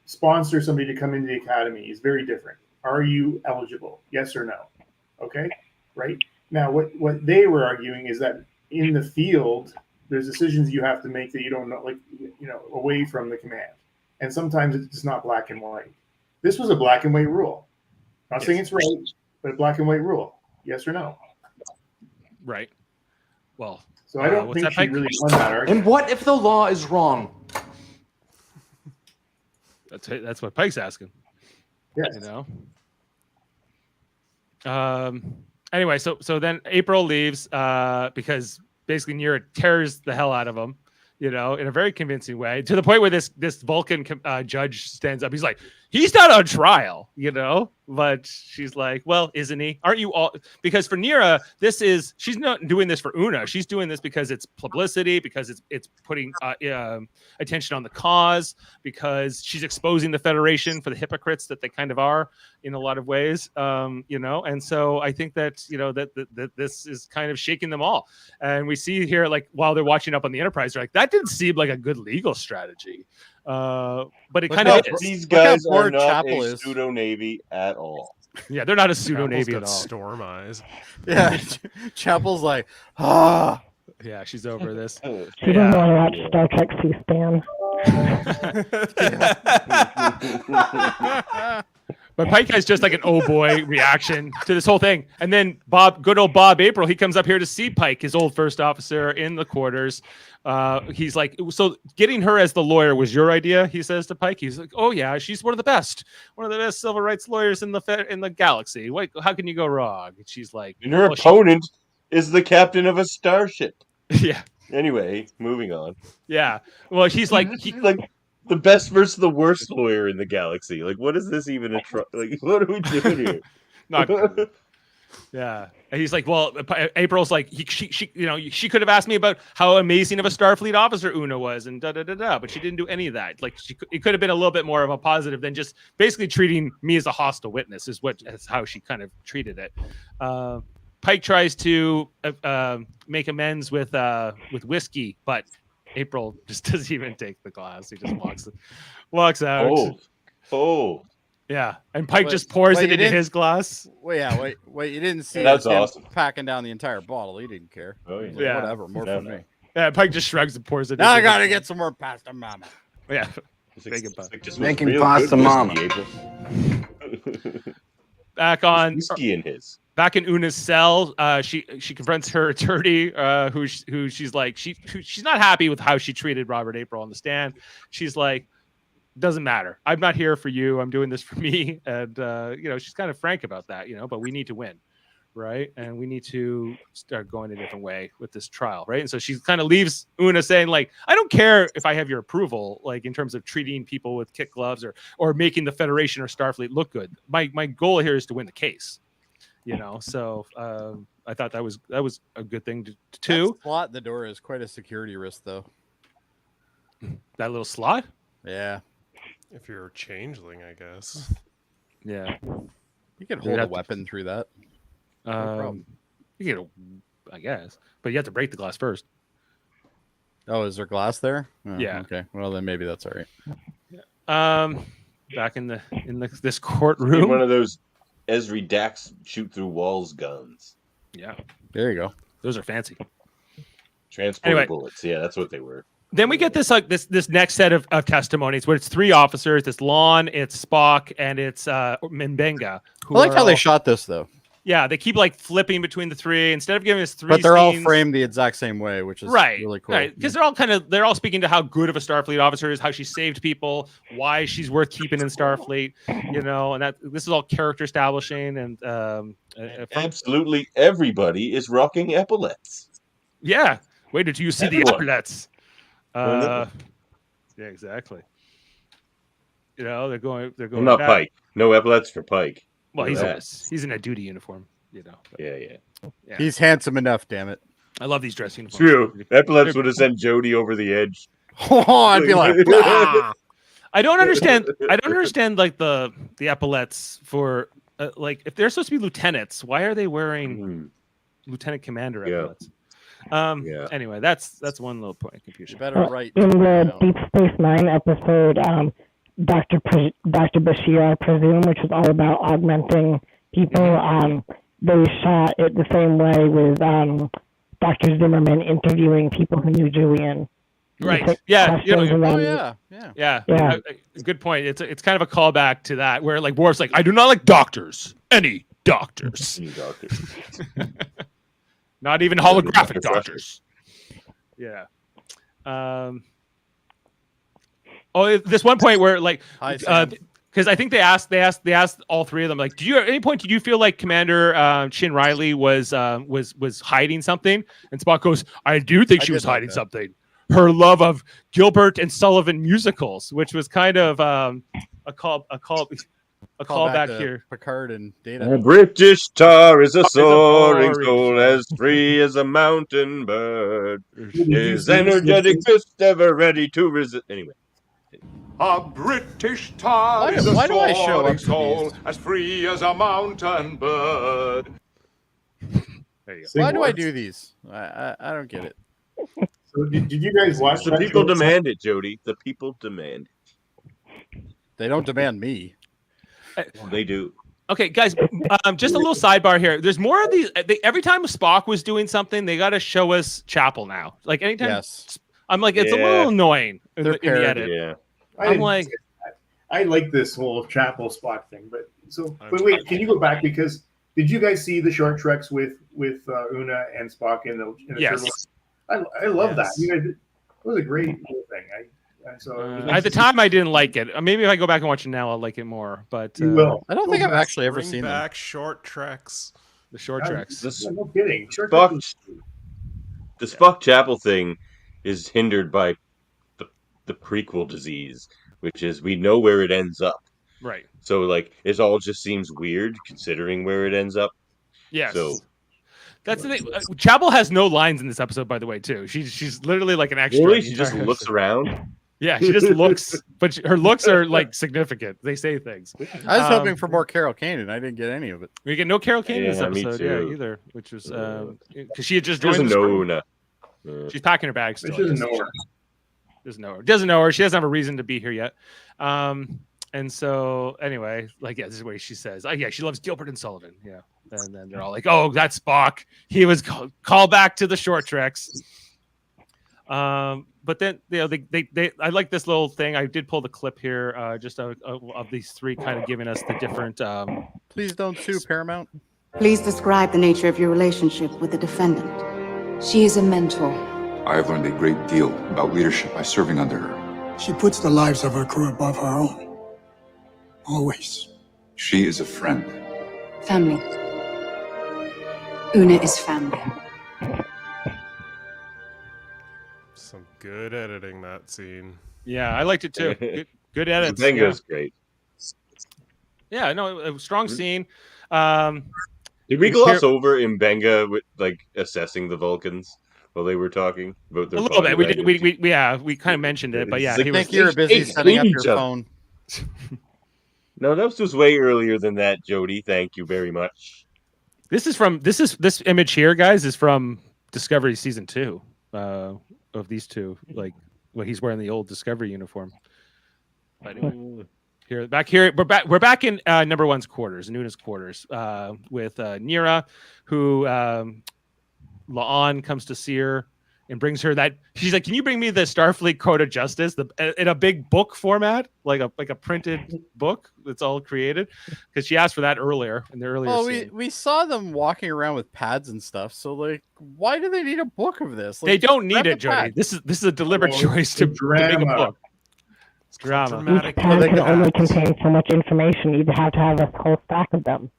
sponsor somebody to come into the academy is very different. Are you eligible? Yes or no? Okay, right now, what they were arguing is that in the field, there's decisions you have to make that you don't know, like away from the command, and sometimes it's just not black and white. This was a black and white rule. Not saying it's right, but a black and white rule. Yes or no? Right. Well, so I don't think she really won that argument. And what if the law is wrong? That's what Pike's asking. Yes. Anyway, so then April leaves because basically Nira tears the hell out of him, in a very convincing way, to the point where this Vulcan judge stands up. He's like, he's not on trial, But she's like, well, isn't he? Aren't you all? Because for Nira, she's not doing this for Una. She's doing this because it's publicity, because it's putting attention on the cause, because she's exposing the Federation for the hypocrites that they kind of are in a lot of ways, And so I think that that this is kind of shaking them all. And we see here, like while they're watching up on the Enterprise, they're like, that didn't seem like a good legal strategy. But it kind of is. These guys are not Chapel a is. pseudo navy at all. Yeah, they're not a pseudo navy at all. Storm eyes. Yeah, Chapel's like, ah. Yeah, she's over this. She doesn't want to watch Star Trek C-SPAN. But Pike has just like an oh boy reaction to this whole thing. And then good old Bob April, he comes up here to see Pike, his old first officer, in the quarters. He's like, so getting her as the lawyer was your idea, he says to Pike. He's like, oh yeah, she's one of the best civil rights lawyers in the galaxy. Wait, how can you go wrong? And she's like, and her opponent is the captain of a starship. Yeah. Anyway, moving on. Yeah. Well, she's like, like the best versus the worst lawyer in the galaxy. Like, what is this even like? What are we doing here? Not good. Yeah. And he's like, well, April's like, she could have asked me about how amazing of a Starfleet officer Una was, and but she didn't do any of that. Like, it could have been a little bit more of a positive than just basically treating me as a hostile witness. Is how she kind of treated it. Pike tries to make amends with whiskey, but April just doesn't even take the glass. He just walks out. Oh. Yeah, and Pike just pours it into his glass. Wait, you didn't see that's him awesome. Packing down the entire bottle. He didn't care. Oh, yeah. Yeah. Whatever, more for me. Yeah, Pike just shrugs and pours it. Now I gotta get some more pasta, mama. Yeah, Making pasta, mama. back on whiskey in his. Back in Una's cell, she confronts her attorney, who she's like she's not happy with how she treated Robert April on the stand. She's like, doesn't matter. I'm not here for you. I'm doing this for me. And she's kind of frank about that. But we need to win, right? And we need to start going a different way with this trial, right? And so she kind of leaves Una saying, like, I don't care if I have your approval, like in terms of treating people with kit gloves or making the Federation or Starfleet look good. My goal here is to win the case. So I thought that was a good thing to do. That slot in the door is quite a security risk, though. That little slot? Yeah. If you're a changeling, I guess. Yeah. You can hold a weapon through that. No problem. You can, I guess, but you have to break the glass first. Oh, is there glass there? Oh, yeah. Okay. Well, then maybe that's all right. Yeah. Back in this courtroom. One of those Esri Dax shoot through walls guns. Yeah. There you go. Those are fancy. Transport bullets. Yeah, that's what they were. Then we get this this next set of testimonies where it's three officers. It's Lon, it's Spock, and it's Mbenga. I like how they shot this, though. Yeah, they keep like flipping between the three instead of giving us three. But they're all scenes. framed the exact same way, which is really cool. Right, because they're all speaking to how good of a Starfleet officer is, how she saved people, why she's worth keeping in Starfleet, and that this is all character establishing and absolutely everybody is rocking epaulets. Yeah, wait did you see the epaulets? Yeah, exactly. They're going. Well, not Pike. No epaulets for Pike. Well, he's in a duty uniform. Yeah. He's handsome enough. Damn it. I love these dress uniforms. True. Epaulets would have sent Jody over the edge. Oh, I'd be like, bah! I don't understand like the epaulets for like if they're supposed to be lieutenants, why are they wearing lieutenant commander epaulets? Anyway, that's one little point of confusion. Better right. In the Deep Space Nine episode, Dr. Bashir, I presume, which was all about augmenting people, they shot it the same way with Dr. Zimmerman interviewing people who knew Julian. Right. Yeah. Yeah. Good point. It's kind of a callback to that where like Worf's like, I do not like doctors. Any doctors. Any doctors. Not even holographic doctors. Yeah. This one point where like, because I think they asked all three of them, like, at any point did you feel like Commander Chin Riley was hiding something? And Spock goes, I do think she was hiding something. Her love of Gilbert and Sullivan musicals, which was kind of a call. a callback to here. Picard and Data. A British tar is a soaring soaring soul, soul. as free as a mountain bird. Did you His see this energetic listing? fist ever ready to resist. Anyway, A British tar Why is do- a why do I show soaring up to soul, these? as free as a mountain bird. There you go. Sing Why do I words. do these? I don't get it. So did you guys watch the that people show? demand it, Jody. The people demand They don't demand me. it. They do. Okay, guys, just a little sidebar here. There's more of these. Every time Spock was doing something, they got to show us Chapel now. Like anytime, Yes. I'm like, it's a Yeah. little annoying in They're the paired, edit. Yeah. I'm like, I like this whole Chapel Spock thing, but wait, can you go back, because did you guys see the short treks with Una and Spock in the Yes. turbo? I love that. Yes. You guys, it was a great little thing. at the time, I didn't like it. Maybe if I go back and watch it now, I'll like it more. But you will. I don't Go think I've back. actually ever Bring seen them. back short treks. the short treks. No kidding. Short Spock, treks the Spock Chapel thing is hindered by the prequel disease, which is we know where it ends up. Right. So like it all just seems weird considering where it ends up. Yes. So That's the thing. Chapel has no lines in this episode, by the way, too. She's literally like an extra. really, in the she just entire looks episode. around. Yeah, she just looks, but her looks are like significant. They say things. I was hoping for more Carol Kane, and I didn't get any of it. We get no Carol Kane in this Yeah, me episode, too. either, which was because she had just She doesn't joined the know crew. Una. She's packing her bags still. She doesn't know her. Doesn't know her. She doesn't have a reason to be here yet. And so anyway, like this is what she says. Oh yeah, she loves Gilbert and Sullivan. Yeah, and then they're all like, "Oh, that's Spock. He was called back to the short treks." But then they I like this little thing. I did pull the clip here, just of these three kind of giving us the different. Please don't sue Paramount. Please describe the nature of your relationship with the defendant. She is a mentor. I have learned a great deal about leadership by serving under her. She puts the lives of her crew above her own. Always. She is a friend. Family. Una is family. Some good editing that scene. Yeah, I liked it too. Good edits. Benga's great. Yeah, no, a strong scene. Did we gloss over Mbenga with like assessing the Vulcans while they were talking about their a little body bit? language? We kind of mentioned it, but yeah, It's he like, was. I think you're busy setting up your phone. No, that was way earlier than that, Jody. Thank you very much. This image here, guys, is from Discovery season 2. Of these two, like when he's wearing the old Discovery uniform. But anyway, back here, we're back in number one's quarters, Nuna's quarters, with Nira, who La'an comes to see her and brings her that. She's like, "Can you bring me the Starfleet Code of Justice in a big book format, like a printed book that's all created?" Because she asked for that earlier in the earlier. Well, scene. we saw them walking around with pads and stuff. So like, why do they need a book of this? Like, They don't need grab the it, Jody. pad. This is a deliberate Oh, choice to make a drama. book. It's drama. Each pad can only contain so much information. You'd have to have a whole stack of them.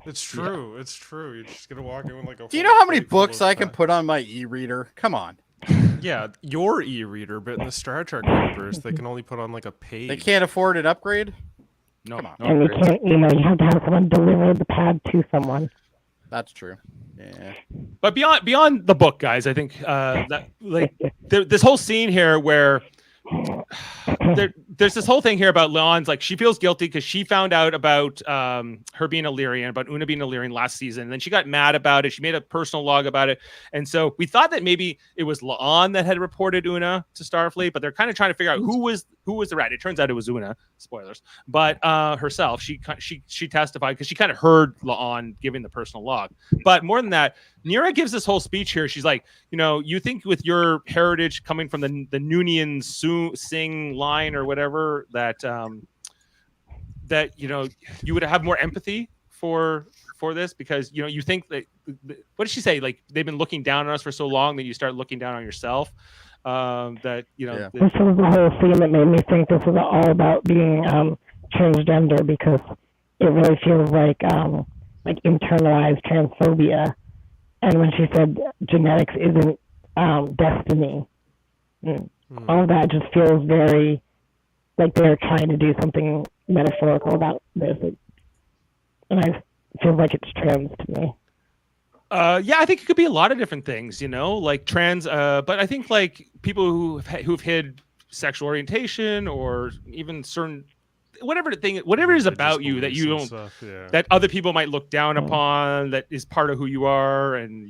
It's true. It's true. You're just gonna walk in with like a. Do you know how many books I can put on my e-reader? Come on. Yeah, your e-reader, but in the Star Trek universe, they can only put on like a page. They can't afford an upgrade? No, Come on. And you can't, you have to have someone deliver the pad to someone. That's true. Yeah. But beyond the book, guys, I think that like this whole scene here where there's this whole thing here about La'an's like she feels guilty because she found out about her being Illyrian, about Una being Illyrian last season, and then she got mad about it. She made a personal log about it, and so we thought that maybe it was La'an that had reported Una to Starfleet, but they're kind of trying to figure out who was the rat. It turns out it was Una. Spoilers, but herself, she testified because she kind of heard La'an giving the personal log. But more than that, Nira gives this whole speech here. She's like, you think with your heritage coming from the Noonian Sing line or whatever that you would have more empathy for this because you think that what did she say, like they've been looking down on us for so long that you start looking down on yourself This was the whole scene that made me think this was all about being transgender, because it really feels like internalized transphobia. And when she said genetics isn't destiny, all of that just feels very like they're trying to do something metaphorical about this. and I feel like it's trans to me. Yeah, I think it could be a lot of different things, like trans. But I think like people who've hid sexual orientation or even certain whatever it is about you that you don't stuff, yeah. that other people might look down upon, that is part of who you are, and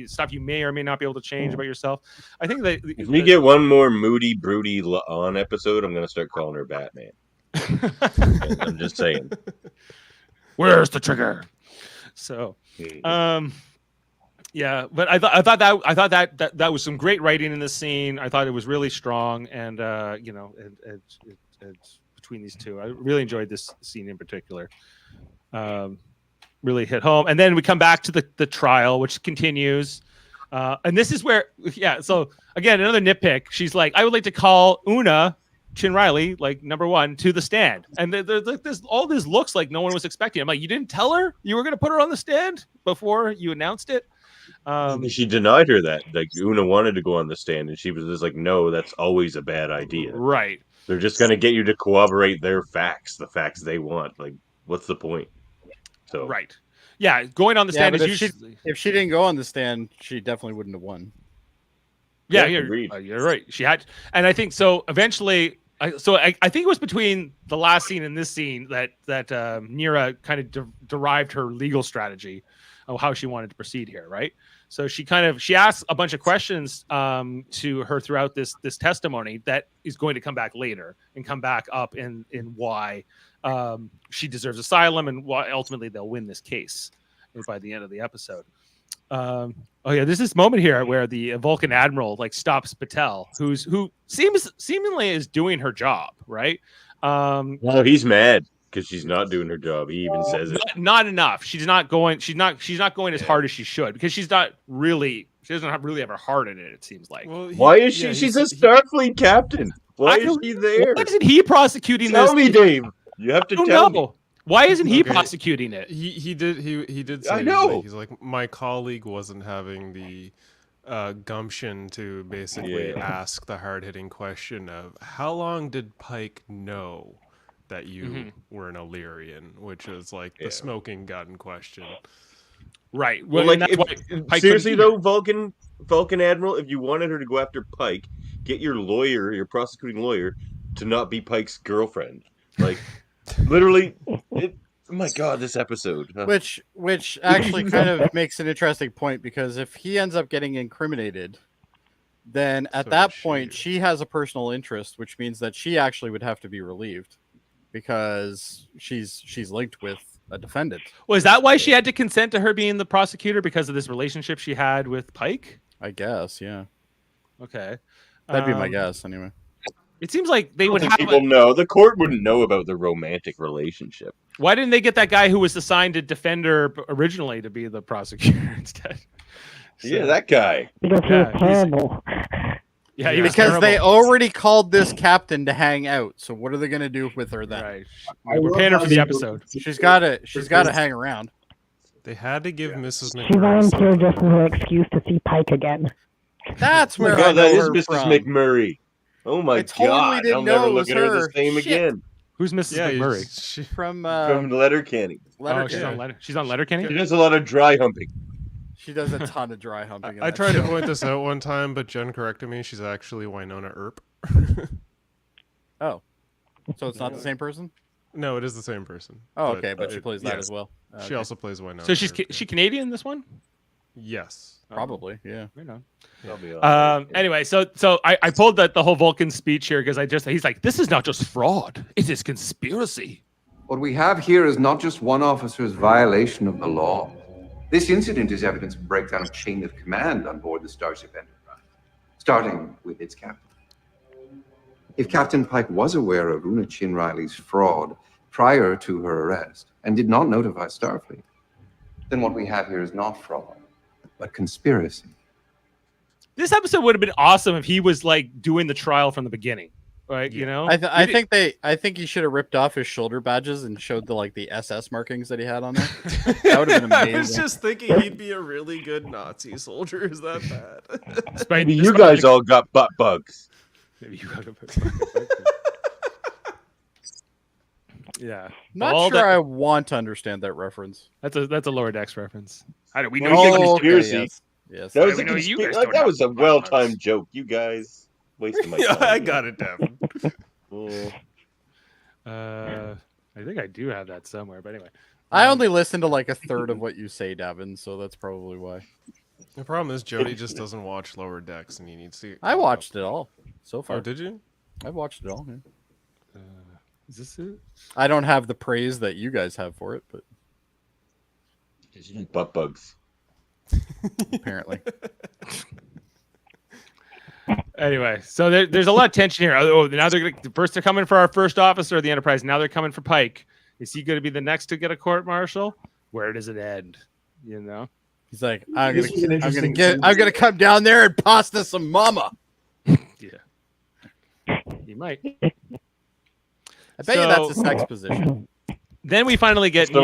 stuff you may or may not be able to change about yourself. I think that if we get one more moody, broody on episode, I'm gonna start calling her Batman. I'm just saying. Where's the trigger? So, yeah, but I thought that was some great writing in this scene. I thought it was really strong, and it's between these two, I really enjoyed this scene in particular. Really hit home, and then we come back to the trial, which continues, and this is where, So again, another nitpick. She's like, I would like to call Una Chin Riley, like number one, to the stand, and all this looks like no one was expecting. I'm like, you didn't tell her you were going to put her on the stand before you announced it. She denied her that. Like, Una wanted to go on the stand, and she was just like, no, that's always a bad idea. Right. They're just going to get you to corroborate their facts, the facts they want. Like, what's the point? So right. Yeah, going on the stand is usually... if she didn't go on the stand, she definitely wouldn't have won. Yeah, you're right. She had, and I think so. Eventually, I think it was between the last scene and this scene that Nira kind of derived her legal strategy of how she wanted to proceed here, right? So she asks a bunch of questions to her throughout this testimony that is going to come back later and come back up in why she deserves asylum and why ultimately they'll win this case by the end of the episode. There's this moment here where the Vulcan admiral stops Patel, who seemingly is doing her job, right? Well, he's mad because she's not doing her job. He even says it. Not enough. She's not going as hard as she should, because she doesn't really have her heart in it. It seems like. Well, why is she? She's a Starfleet captain. Why is she there? Why isn't he prosecuting this? Tell me, Dave. You have to tell me. Why isn't he prosecuting it? He did say, I know. He's like, my colleague wasn't having the gumption to basically ask the hard-hitting question of how long did Pike know that you were an Illyrian, which is like the smoking gun question. Right. Well, seriously though, Vulcan Admiral, if you wanted her to go after Pike, get your prosecuting lawyer, to not be Pike's girlfriend. Like, literally, oh my God, this episode. Which actually kind of makes an interesting point, because if he ends up getting incriminated, then at that point she has a personal interest, which means that she actually would have to be relieved because she's linked with a defendant. Well, is that why she had to consent to her being the prosecutor, because of this relationship she had with Pike? I guess, yeah. Okay. That'd be my guess, anyway. It seems like they would have people know. The court wouldn't know about the romantic relationship. Why didn't they get that guy who was assigned to defend her originally to be the prosecutor instead? Yeah, that guy. Because he was terrible. Yeah, he was because terrible. they already called this captain to hang out. So what are they going to do with her then? Right. We're paying her for the episode. She's got to hang around. They had to give Mrs. McMurray. She volunteered just as an excuse to see Pike again. That's where that is her Mrs. from. McMurray. Oh my God! Didn't I'll know never it look was at her her. the same Shit. again. Who's Mrs. McMurray? From Letterkenny. She's on Letterkenny. She does a lot of dry humping. She does a ton of dry humping. I tried to point this out one time, but Jen corrected me. She's actually Winona Earp. Oh, so it's not the same person? No, it is the same person. Oh, okay, but she plays that as well. She Okay. also plays Winona. So she's Earp, she Canadian, this one? Yes. Probably, yeah. Right on. Yeah. Anyway, so I pulled the whole Vulcan speech here because he's like, this is not just fraud, it is conspiracy. What we have here is not just one officer's violation of the law. This incident is evidence of breakdown of chain of command on board the Starship Enterprise, starting with its captain. If Captain Pike was aware of Una Chin Riley's fraud prior to her arrest and did not notify Starfleet, then what we have here is not fraud, but conspiracy. This episode would have been awesome if he was like doing the trial from the beginning, right? Yeah. You know, I think he should have ripped off his shoulder badges and showed the SS markings that he had on there. That would have been amazing. I was just thinking he'd be a really good Nazi soldier. Is that bad? Maybe you guys all got butt bugs. Maybe you got Yeah, Not All sure that- I want to understand that reference. That's a Lower Decks reference. How do we know? Well, you it's a guys- conspiracy. yes. Yes. That How was do a we know you conspiracy. guys don't That know was a about well-timed mugs? joke. You guys wasting my Yeah, time. I got it, Devin. Yeah. I think I do have that somewhere, but anyway. I only listen to like a third of what you say, Davin, so that's probably why. The problem is Jody just doesn't watch Lower Decks, and he needs to. I watched it all so far. Oh, did you? I've watched it all. Yeah. Is this it? I don't have the praise that you guys have for it, but Butt bugs. apparently. Anyway, so there's a lot of tension here. Oh, now they're they're coming for our first officer of the Enterprise. Now they're coming for Pike. Is he going to be the next to get a court martial? Where does it end? You know, He's like, I'm This was an interesting gonna come down there and pasta some mama. yeah, he might. I bet you that's a sex position. Then we finally get So-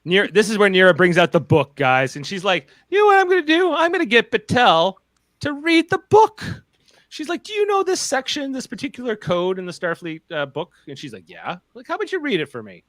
Neera. This is where Neera brings out the book, guys, and she's like, "You know what I'm going to do? I'm going to get Batel to read the book." She's like, "Do you know this section, this particular code in the Starfleet book?" And she's like, "Yeah." Like, how about you read it for me?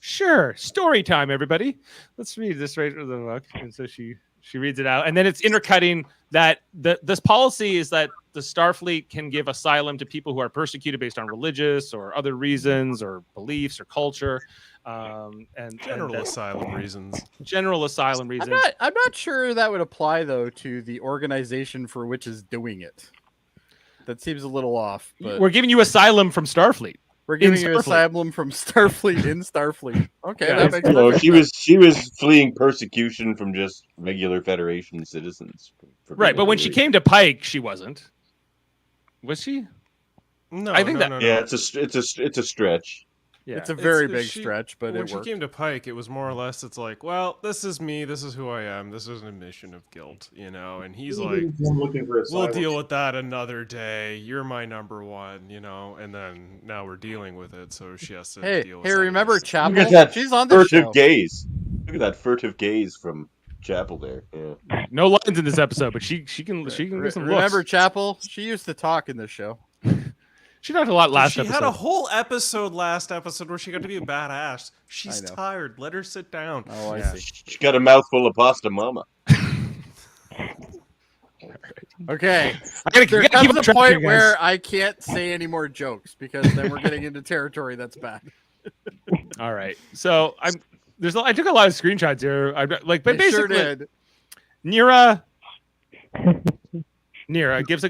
Sure. Story time, everybody. Let's read this right from the book. And so she reads it out, and then it's intercutting that this policy is that the Starfleet can give asylum to people who are persecuted based on religious or other reasons or beliefs or culture, and General and asylum reasons. general asylum reasons. I'm not sure that would apply though to the organization for which is doing it. That seems a little off. But We're giving you asylum from Starfleet. we're giving you Starfleet. asylum from Starfleet in Starfleet. Okay, Yeah, that makes No, sense. she was fleeing persecution from just regular Federation citizens. for Right, but when she whatever came to Pike, she wasn't. Was she? No, I think no, that- no, reason. no. Yeah, it's a stretch. Yeah. It's a very If big she- stretch, but when it she worked. came to Pike, it was more or less, it's like, well, this is me, this is who I am, this is an admission of guilt, you know. And he's like, I'm looking for we'll asylum. deal with that another day. You're my number one, you know. And then now we're dealing with it, so she has to Hey, deal with hey, some of remember this. Chapel? Look at that She's on the furtive show. gaze. Look at that furtive gaze from Chapel there. Yeah. No lines in this episode, but she can give some Remember looks. Chapel? She used to talk in this show. She talked a lot last she episode. had a whole episode last episode where she got to be a badass. She's I know. tired. Let her sit down. Oh, I Yeah. see. She got a mouthful of pasta mama. Okay. I gotta, There we gotta keep comes on a track point here, guys. where I can't say any more jokes because then we're getting into territory that's bad. All right. So I took a lot of screenshots here. But I basically, sure did. Neera gives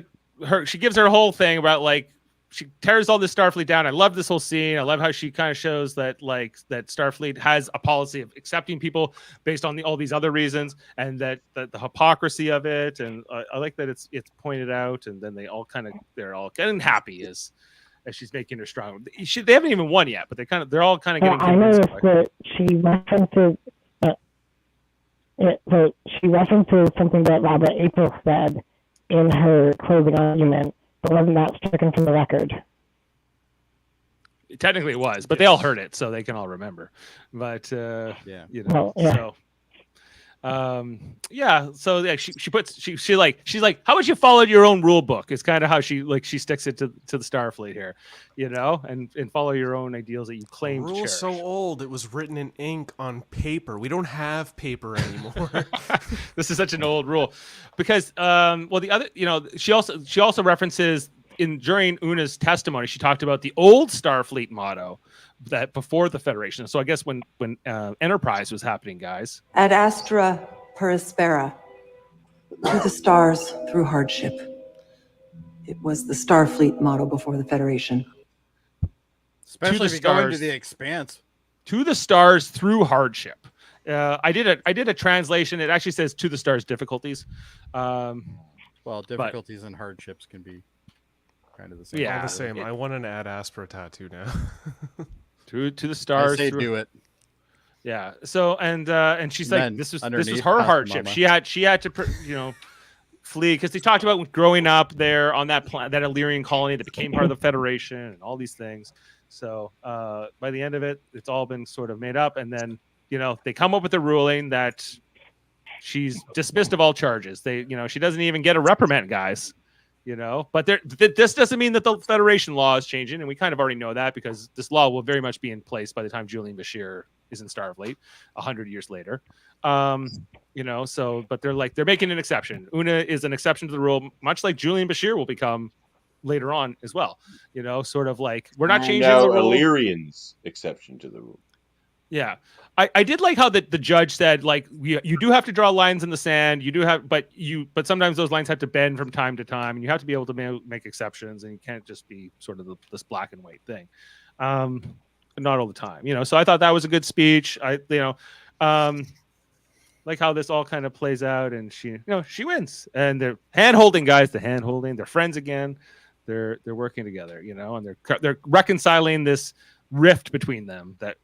she gives her whole thing about like she tears all this Starfleet down. I love this whole scene. I love how she kind of shows that that Starfleet has a policy of accepting people based on all these other reasons, and that the hypocrisy of it. And I like that it's pointed out, and then they're all getting happy as she's making her strong. They haven't even won yet, but they're all kind of Yeah, getting I convinced noticed by it. that she references something that Robert April said in her closing argument, but wasn't that stricken from the record? Technically it was, but they all heard it, so they can all remember. But Yeah. you know, Well, yeah. so so yeah, she's like, how about you follow your own rule book? It's kind of how she sticks it to the Starfleet here, you know, and follow your own ideals that you claim to Rule's cherish. so old, it was written in ink on paper. We don't have paper anymore. This is such an old rule because the other, you know, she also references during Una's testimony, she talked about the old Starfleet motto that before the Federation. So I guess when Enterprise was happening, guys. Ad Astra Per Aspera, to the stars through hardship. It was the Starfleet motto before the Federation. Especially if you go into stars. the Expanse. To the stars through hardship. I did a translation. It actually says to the stars difficulties. Well, difficulties and hardships can be kind of the same. Yeah. All the same. I want an Ad Aspera tattoo now. To the stars. I say through- do it. Yeah. So and she's like, Then this was underneath, her past hardship. mama. She had to flee because they talked about growing up there on that that Illyrian colony that became part of the Federation and all these things. So by the end of it, it's all been sort of made up, and then they come up with a ruling that she's dismissed of all charges. She doesn't even get a reprimand, guys. But this doesn't mean that the Federation law is changing, and we kind of already know that because this law will very much be in place by the time Julian Bashir is in Starfleet 100 years later. But they're making an exception. Una is an exception to the rule, much like Julian Bashir will become later on as well. Sort of like we're not changing now the rule. Illyrian's exception to the rule. Yeah. I did like how the judge said, like, you do have to draw lines in the sand. You do have, but sometimes those lines have to bend from time to time, and you have to be able to make exceptions, and you can't just be sort of this black and white thing. Not all the time, So I thought that was a good speech. Like how this all kind of plays out, and she wins, and they're hand holding, guys. The hand holding, they're friends again. They're working together, and they're reconciling this rift between them that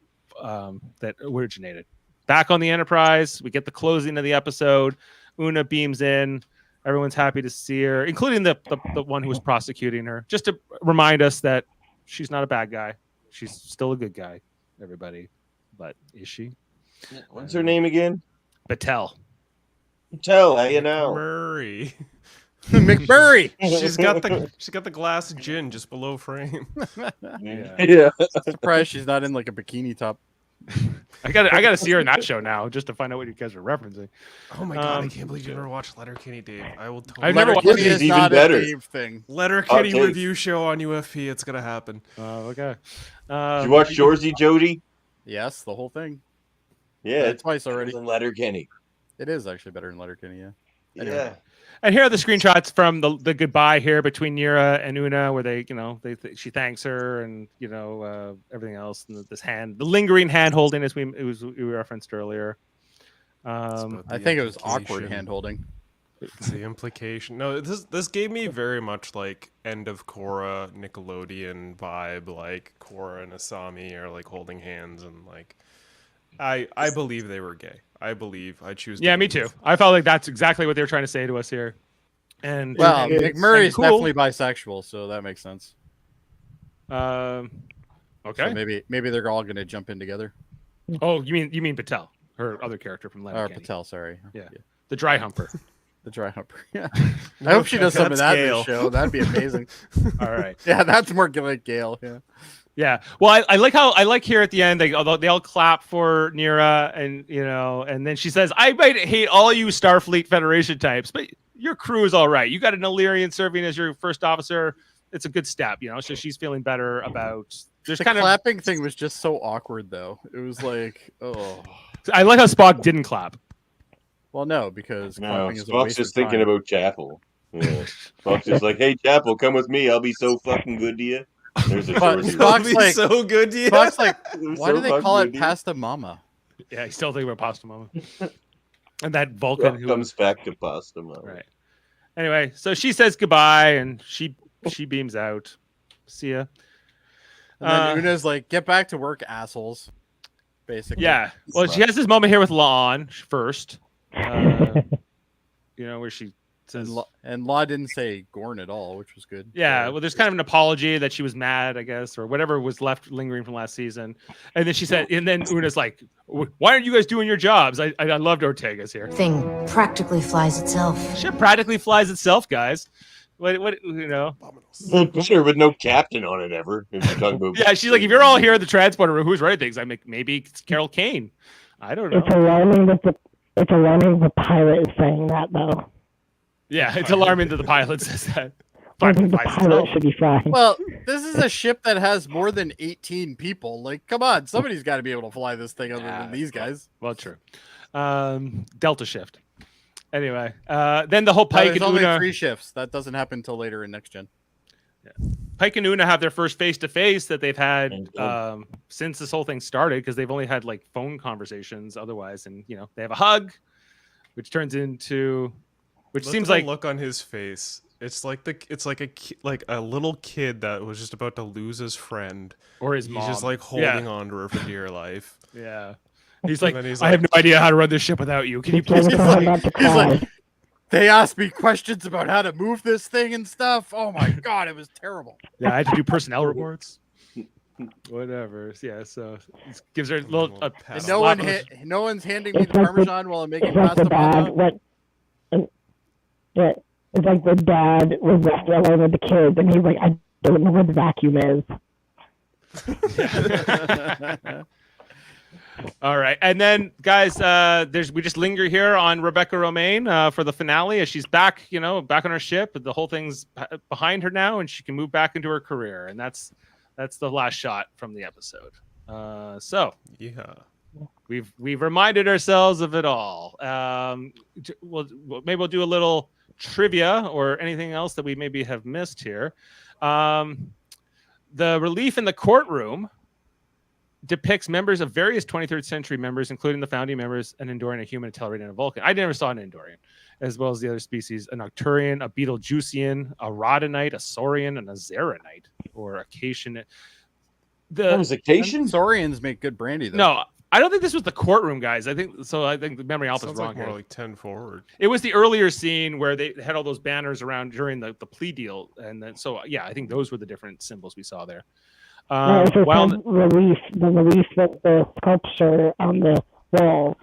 originated back on the Enterprise. We get the closing of the episode. Una beams in. Everyone's happy to see her, including the one who was prosecuting her, just to remind us that she's not a bad guy. She's still a good guy, everybody. But is she? What's her name again? Battelle. Battelle, how you know? Murray. McMurray. She's got the glass gin just below frame. Yeah. Surprised she's not in like a bikini top. I gotta see her in that show now just to find out what you guys are referencing. Oh my god, I can't believe you never watched Letterkenny, Dave. I will totally. I've never watched Letterkenny it. is Even not better. a Dave thing. Letterkenny Oh, review show on UFP. It's gonna happen. Oh, okay. Did you watch Shorzy, Jody? Yes, the whole thing. Yeah, it's twice already. in Letterkenny. It is actually better than Letterkenny, yeah. Anyway. Yeah. And here are the screenshots from the goodbye here between Nira and Una, where she thanks her and everything else, and the lingering hand holding as we referenced earlier. I think it was awkward hand holding. It's the implication. No, this gave me very much like end of Korra Nickelodeon vibe, like Korra and Asami are like holding hands, and like I believe they were gay. I choose. Yeah, me too. I felt like that's exactly what they were trying to say to us here. And McMurray's cool. definitely bisexual, so that makes sense. Okay. So maybe they're all going to jump in together. Oh, you mean Patel, her other character from Or Letterkenny. Patel, sorry. Yeah. The dry humper. The dry humper. Yeah. I hope she does some of that in the show. That'd be amazing. All right. Yeah, that's more like Gale. Yeah. Yeah. Well, I like here at the end, they all clap for Nira, and then she says, "I might hate all you Starfleet Federation types, but your crew is all right. You got an Illyrian serving as your first officer. It's a good step, So she's feeling better about. There's the kind of clapping thing was just so awkward, though. It was like, oh. I like how Spock didn't clap. Well, no, because clapping is a Spock's waste just of time. thinking about Chapel. Yeah. Spock's just like, "Hey, Chapel, come with me. I'll be so fucking good to you." There's a But Shorzy. Spock's like, so good to you. Spock's like, why So do they call it fucking good. pasta mama? Yeah, he's still thinking about Pasta Mama. And that Vulcan who comes back to Pasta Mama. Right. Anyway, so she says goodbye and she beams out. See ya. And then Una's like, get back to work, assholes. Basically. Yeah. Well, she has this moment here with Lon first. Where she says, and Law didn't say Gorn at all, which was good. Yeah, well, there's kind of an apology that she was mad, I guess, or whatever was left lingering from last season. And then she said, and then Una's like, "Why aren't you guys doing your jobs?" I loved Ortega's here. Thing practically flies itself. Shit practically flies itself, guys. What Sure, with no captain on it ever. If you're talking about Yeah, she's like, if you're all here at the transporter room, who's running things? I make maybe it's Carol Kane. I don't know. It's alarming the pilot is saying that, though. Yeah, it's alarming that the pilot says that. I think the pilot should be flying. Well, this is a ship that has more than 18 people. Like, come on, somebody's got to be able to fly this thing other than these guys. Well, true. Delta shift. Anyway, then the whole Pike and only Una 3 shifts. That doesn't happen until later in Next Gen. Yeah. Pike and Una have their first face-to-face that they've had since this whole thing started, because they've only had like phone conversations otherwise, and they have a hug, which turns into, which Look seems at the like look on his face. It's like a little kid that was just about to lose his friend, or his He's mom. just like holding on to her for dear life. Yeah. He's like, And then he's I have no idea how to run this ship without you. Can you please? He's like, they asked me questions about how to move this thing and stuff. Oh my god, it was terrible. Yeah, I had to do personnel reports. Whatever. Yeah, so it gives her a little. And no one's handing me the It's like Parmesan while I'm making It's like pasta the bad mama. what It's like the dad was left alone with the kids, and he's like, I don't know where the vacuum is. All right, and then guys, we just linger here on Rebecca Romaine for the finale as she's back, back on her ship. The whole thing's behind her now, and she can move back into her career, and that's the last shot from the episode. So yeah, we've reminded ourselves of it all. Maybe we'll do a little trivia or anything else that we maybe have missed here. The relief in the courtroom depicts members of various 23rd century members, including the founding members, an Andorian, a human, a Tellurian, and a Vulcan. I never saw an Andorian, as well as the other species, a Nocturian, a Betelgeusian, a Rhodonite, a Saurian, and a Zaranite, or Acacian. Acacian? Saurians make good brandy, though. No, I don't think this was the courtroom, guys. I think the memory alpha is wrong more here. like 10 forward. It was the earlier scene where they had all those banners around during the plea deal, and then I think those were the different symbols we saw there. It's the relief of the sculpture on the walls.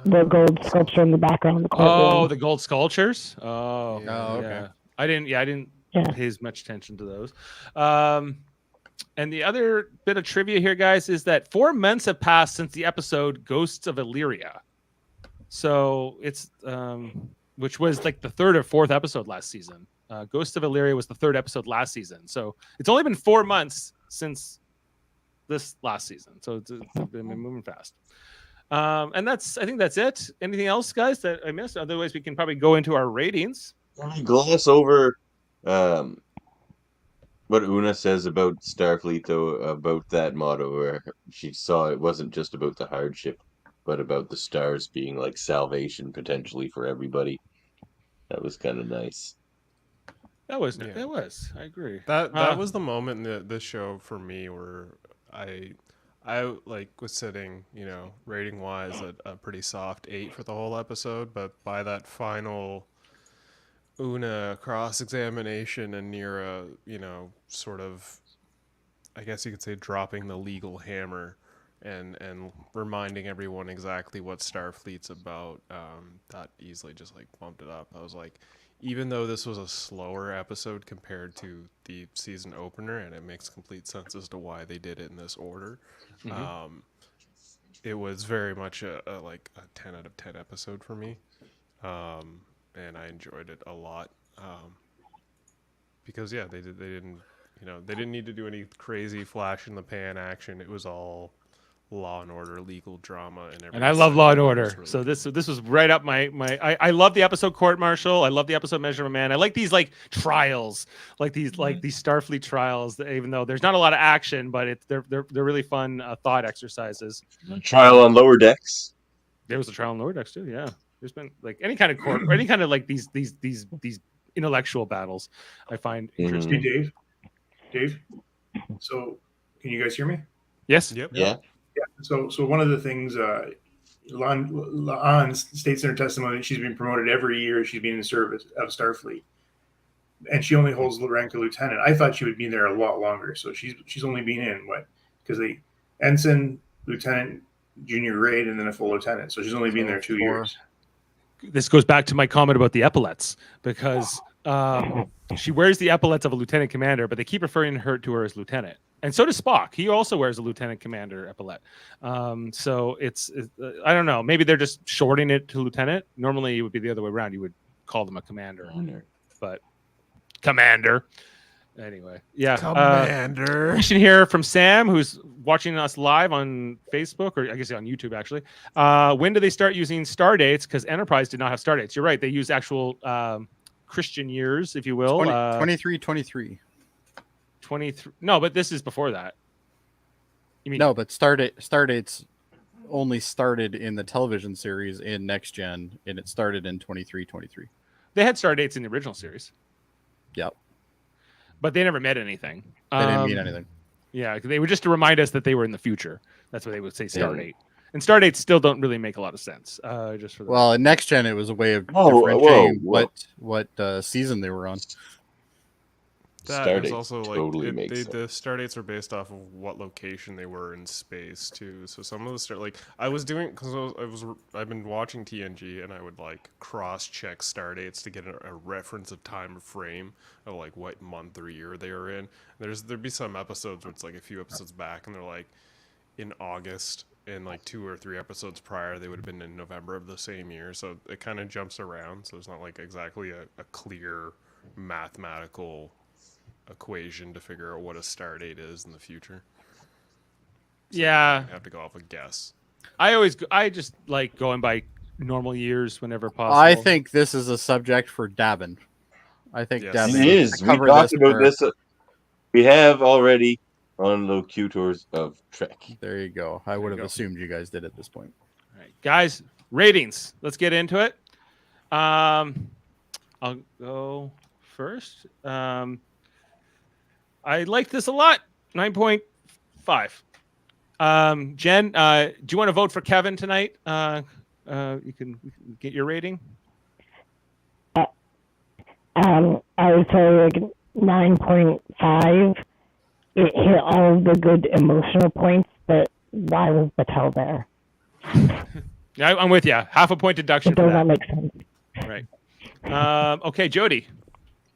The gold sculpture in the background of the courtroom. Oh, the gold sculptures. Oh, okay. Yeah. I didn't pay as much attention to those. And the other bit of trivia here, guys, is that 4 months have passed since the episode Ghosts of Illyria. So it's which was like the 3rd or 4th episode last season. Ghosts of Illyria was the 3rd episode last season. So it's only been 4 months since this last season. So it's been moving fast. And I think that's it. Anything else, guys, that I missed? Otherwise, we can probably go into our ratings. Can I gloss over what Una says about Starfleet, though, about that motto, where she saw it wasn't just about the hardship, but about the stars being like salvation potentially for everybody. That was kind of nice. That was. I agree. That was the moment in this show for me where I like was sitting, rating wise at a pretty soft 8 for the whole episode, but by that final Una cross-examination and Nira, sort of, I guess you could say, dropping the legal hammer and reminding everyone exactly what Starfleet's about, that easily just like bumped it up. I was like, even though this was a slower episode compared to the season opener, and it makes complete sense as to why they did it in this order, it was very much a 10 out of 10 episode for me. And I enjoyed it a lot, because they didn't need to do any crazy flash in the pan action. It was all Law and Order, legal drama, and everything. And I love Law and Order, really so this was right up my. I love the episode Court Martial. I love the episode Measure of a Man. I like these trials, these Starfleet trials. Even though there's not a lot of action, but they're really fun thought exercises. Trial on Lower Decks. There was a trial on Lower Decks too. Yeah. There's been any kind of court or any kind of these intellectual battles I find interesting. Hey, Dave. So can you guys hear me? Yes. Yep. Yeah. So one of the things La'an states in her testimony that she's been promoted every year she's been in service of Starfleet, and she only holds the rank of lieutenant. I thought she would be there a lot longer. So she's only been in because they ensign, lieutenant, junior grade, and then a full lieutenant. So she's only been there 2 years. This goes back to my comment about the epaulets, because she wears the epaulets of a lieutenant commander, but they keep referring to her as lieutenant. And so does Spock. He also wears a lieutenant commander epaulet. So it's I don't know. Maybe they're just shorting it to lieutenant. Normally, it would be the other way around. You would call them a commander. But commander. Anyway, yeah. Commander. Question here from Sam, who's watching us live on Facebook, or I guess on YouTube, actually. When do they start using star dates? Because Enterprise did not have star dates. You're right. They use actual Christian years, if you will. 23. 23. No, but this is before that. You mean no? But Stardates only started in the television series in Next Gen, and it started in 23. They had star dates in the original series. Yep. But they never meant anything. They didn't mean anything. Yeah, they were just to remind us that they were in the future. That's what they would say Stardate. And Stardates still don't really make a lot of sense. Just for in Next Gen, it was a way of differentiating what season they were on. That Stardate is also like totally makes sense. the star dates are based off of what location they were in space too. So some of the like I was doing because I've been watching TNG and I would like cross check star dates to get a reference of time frame of like what month or year they were in. There'd be some episodes where it's like a few episodes back and they're like in August, and like 2 or 3 episodes prior they would have been in November of the same year. So it kind of jumps around. So it's not like exactly a clear mathematical equation to figure out what a star date is in the future. So Yeah, you have to go off a guess. I just like going by normal years whenever possible. I think this is a subject for Davan. I think Yes. Davan It needs is. to We cover talked this about for- this. We have already on locutors of Trek. There you go. I would have go. assumed you guys did at this point. All right, guys, ratings. Let's get into it. I'll go first. I like this a lot. 9.5. Jen, do you want to vote for Kevin tonight? You can get your rating. I would say like 9.5. It hit all the good emotional points, but why was Battelle there? Yeah, I'm with you. Half a point deduction It for does that. not make sense. Right. Okay, Jody.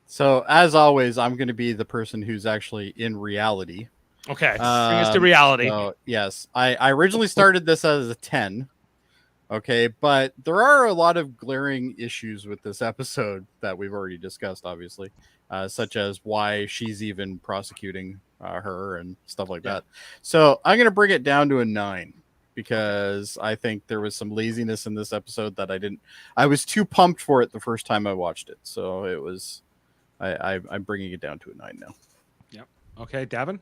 So as always, I'm going to be the person who's actually in reality. Okay, bring us to reality. So, yes, I originally started this as a 10. Okay, but there are a lot of glaring issues with this episode that we've already discussed, obviously, such as why she's even prosecuting her and stuff like that. So I'm going to bring it down to a 9 because I think there was some laziness in this episode that I was too pumped for it the first time I watched it. So it was, I'm bringing it down to a 9 now. Yep. Okay, Davan.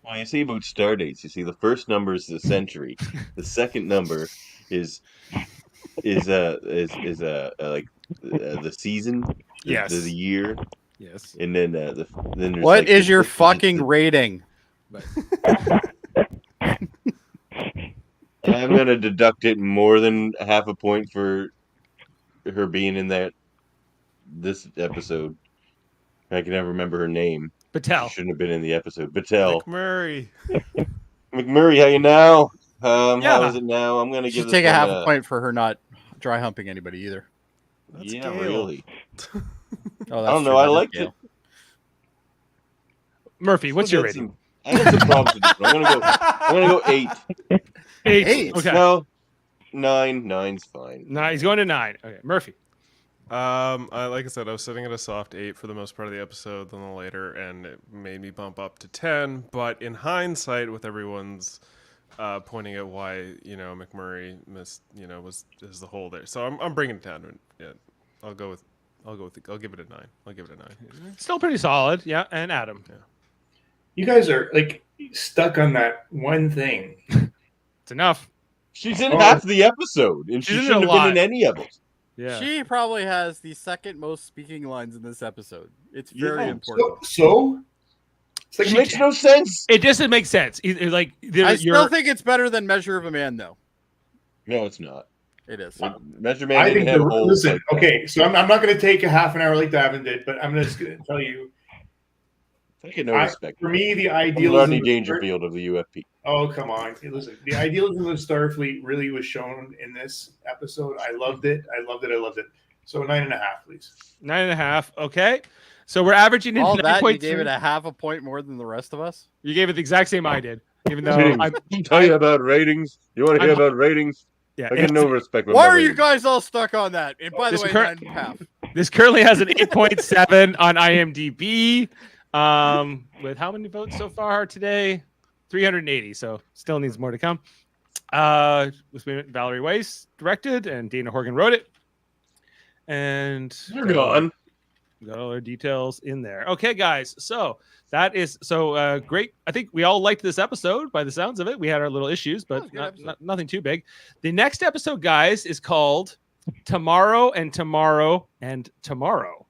Well, you see about star dates. You see, the first number is the century. The second number is like the season. Yes. The year. Yes. And then then there's What like is your the- fucking rating? I'm gonna deduct it more than half a point for her being in this episode. I can never remember her name. Battelle. She shouldn't have been in the episode. Battelle. McMurray. McMurray, how you now? How Yeah. is it now? I'm gonna You give should this take a one half a point for her not dry humping anybody either. That's Yeah, Gale. really. Oh, I don't know. true, I that is liked it. Gale. Murphy, what's your I rating? got some problems with this one. I'm gonna go 8. 8. Okay. No, 9. 9's fine. No, he's going to 9. Okay, Murphy. Like I said, I was sitting at a soft 8 for the most part of the episode, then later, and it made me bump up to 10. But in hindsight, with everyone's pointing out why McMurray missed, is the hole there. So I'm bringing it down to I'll give it a 9. I'll give it a 9. Still pretty solid. Yeah, and Adam. Yeah. You guys are like stuck on that one thing. It's enough. She's in half the episode, and she She's in shouldn't a have been lot. in any of it. Yeah. She probably has the second most speaking lines in this episode. It's very Yeah, important. So it's like It makes no sense. It doesn't make sense. Like I still think it's better than Measure of a Man, though. No, it's not. It is. Measurement. I think didn't have holes listen. like that. Okay, so I'm not going to take a half an hour like Davin did, but I'm just going to tell you. I get no respect. For me, the I'm idealism. Rodney Dangerfield of the UFP. Oh, come on. Hey, listen, the idealism of Starfleet really was shown in this episode. I loved it. I loved it. So 9.5, please. 9.5. Okay. So we're averaging in All that, you 9.3. gave it a half a point more than the rest of us? You gave it the exact same I did. Even though Tell you about ratings. You want to hear about ratings? Yeah, I get no respect. with Why my are you ratings. guys all stuck on that? And by the This way, cur- 9.5. this currently has an 8.7 on IMDb. With how many votes so far today? 380. So still needs more to come. Valerie Weiss directed and Dana Horgan wrote it. And You're gone. we got all our details in there. Okay, guys. So that is great. I think we all liked this episode by the sounds of it. We had our little issues, but nothing too big. The next episode, guys, is called Tomorrow and Tomorrow and Tomorrow.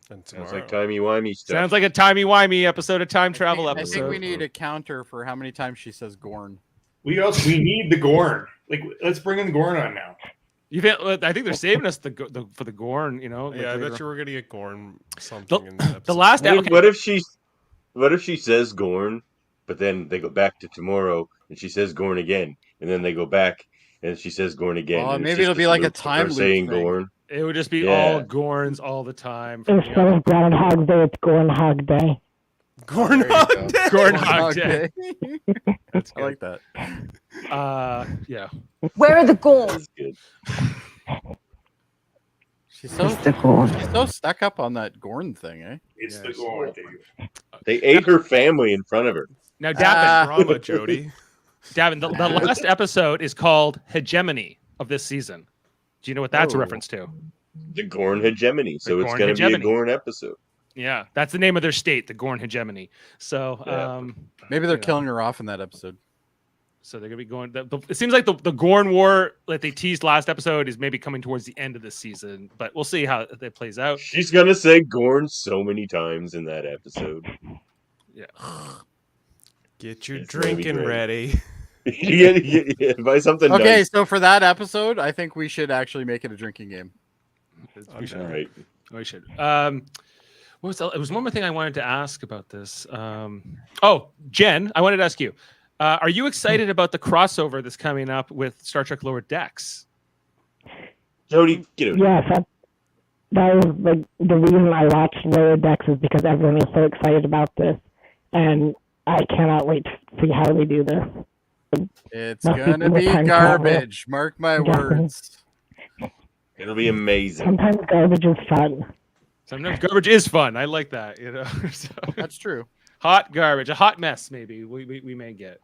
And Sounds like timey-wimey stuff. Sounds like a timey-wimey episode, a time travel I think episode. we need a counter for how many times she says Gorn. We need the Gorn. Like, let's bring in Gorn on now. I think they're saving us for the Gorn. You know. Yeah, I later bet you on. we're gonna get Gorn something in the episode. The last. What if she says Gorn, but then they go back to tomorrow and she says Gorn again, and then they go back and she says Gorn again. Well, and maybe it'll be like a time loop saying thing. Gorn. It would just be all Gorns all the time. Instead of Groundhog Day, it's Gornhog Day. Gornhog Day. Gornhog Day. I like that. Yeah. Where are the Gorns? Good. She's so stuck up on that Gorn thing, eh? It's the Gorn, Dave. They ate her family in front of her. Now, Davan, Drama, Jody. Davan, the last episode is called Hegemony of this season. Do you know what that's a reference to? The Gorn hegemony. So The it's Gorn going to be a hegemony. Gorn episode. Yeah, that's the name of their state, the Gorn hegemony. So, Maybe they're killing her off in that episode. So they're gonna be going. It seems like the Gorn War that they teased last episode is maybe coming towards the end of this season, but we'll see how that plays out. She's going to say Gorn so many times in that episode. Yeah. Get your It's gonna be drinking great. ready. yeah, buy something Okay, nice. so for that episode, I think we should actually make it a drinking game. We should. All right. We should. What was it was one more thing I wanted to ask about this. Oh, Jen, I wanted to ask you. Are you excited about the crossover that's coming up with Star Trek Lower Decks? Jody, get over Yes, that was like the reason I watched Lower Decks is because everyone was so excited about this, and I cannot wait to see how they do this. It's Must be gonna good be time travel. garbage. Mark my words. It'll be amazing. Sometimes garbage is fun. Sometimes garbage is fun. I like that. You know, so, That's true. hot garbage, a hot mess. Maybe we may get.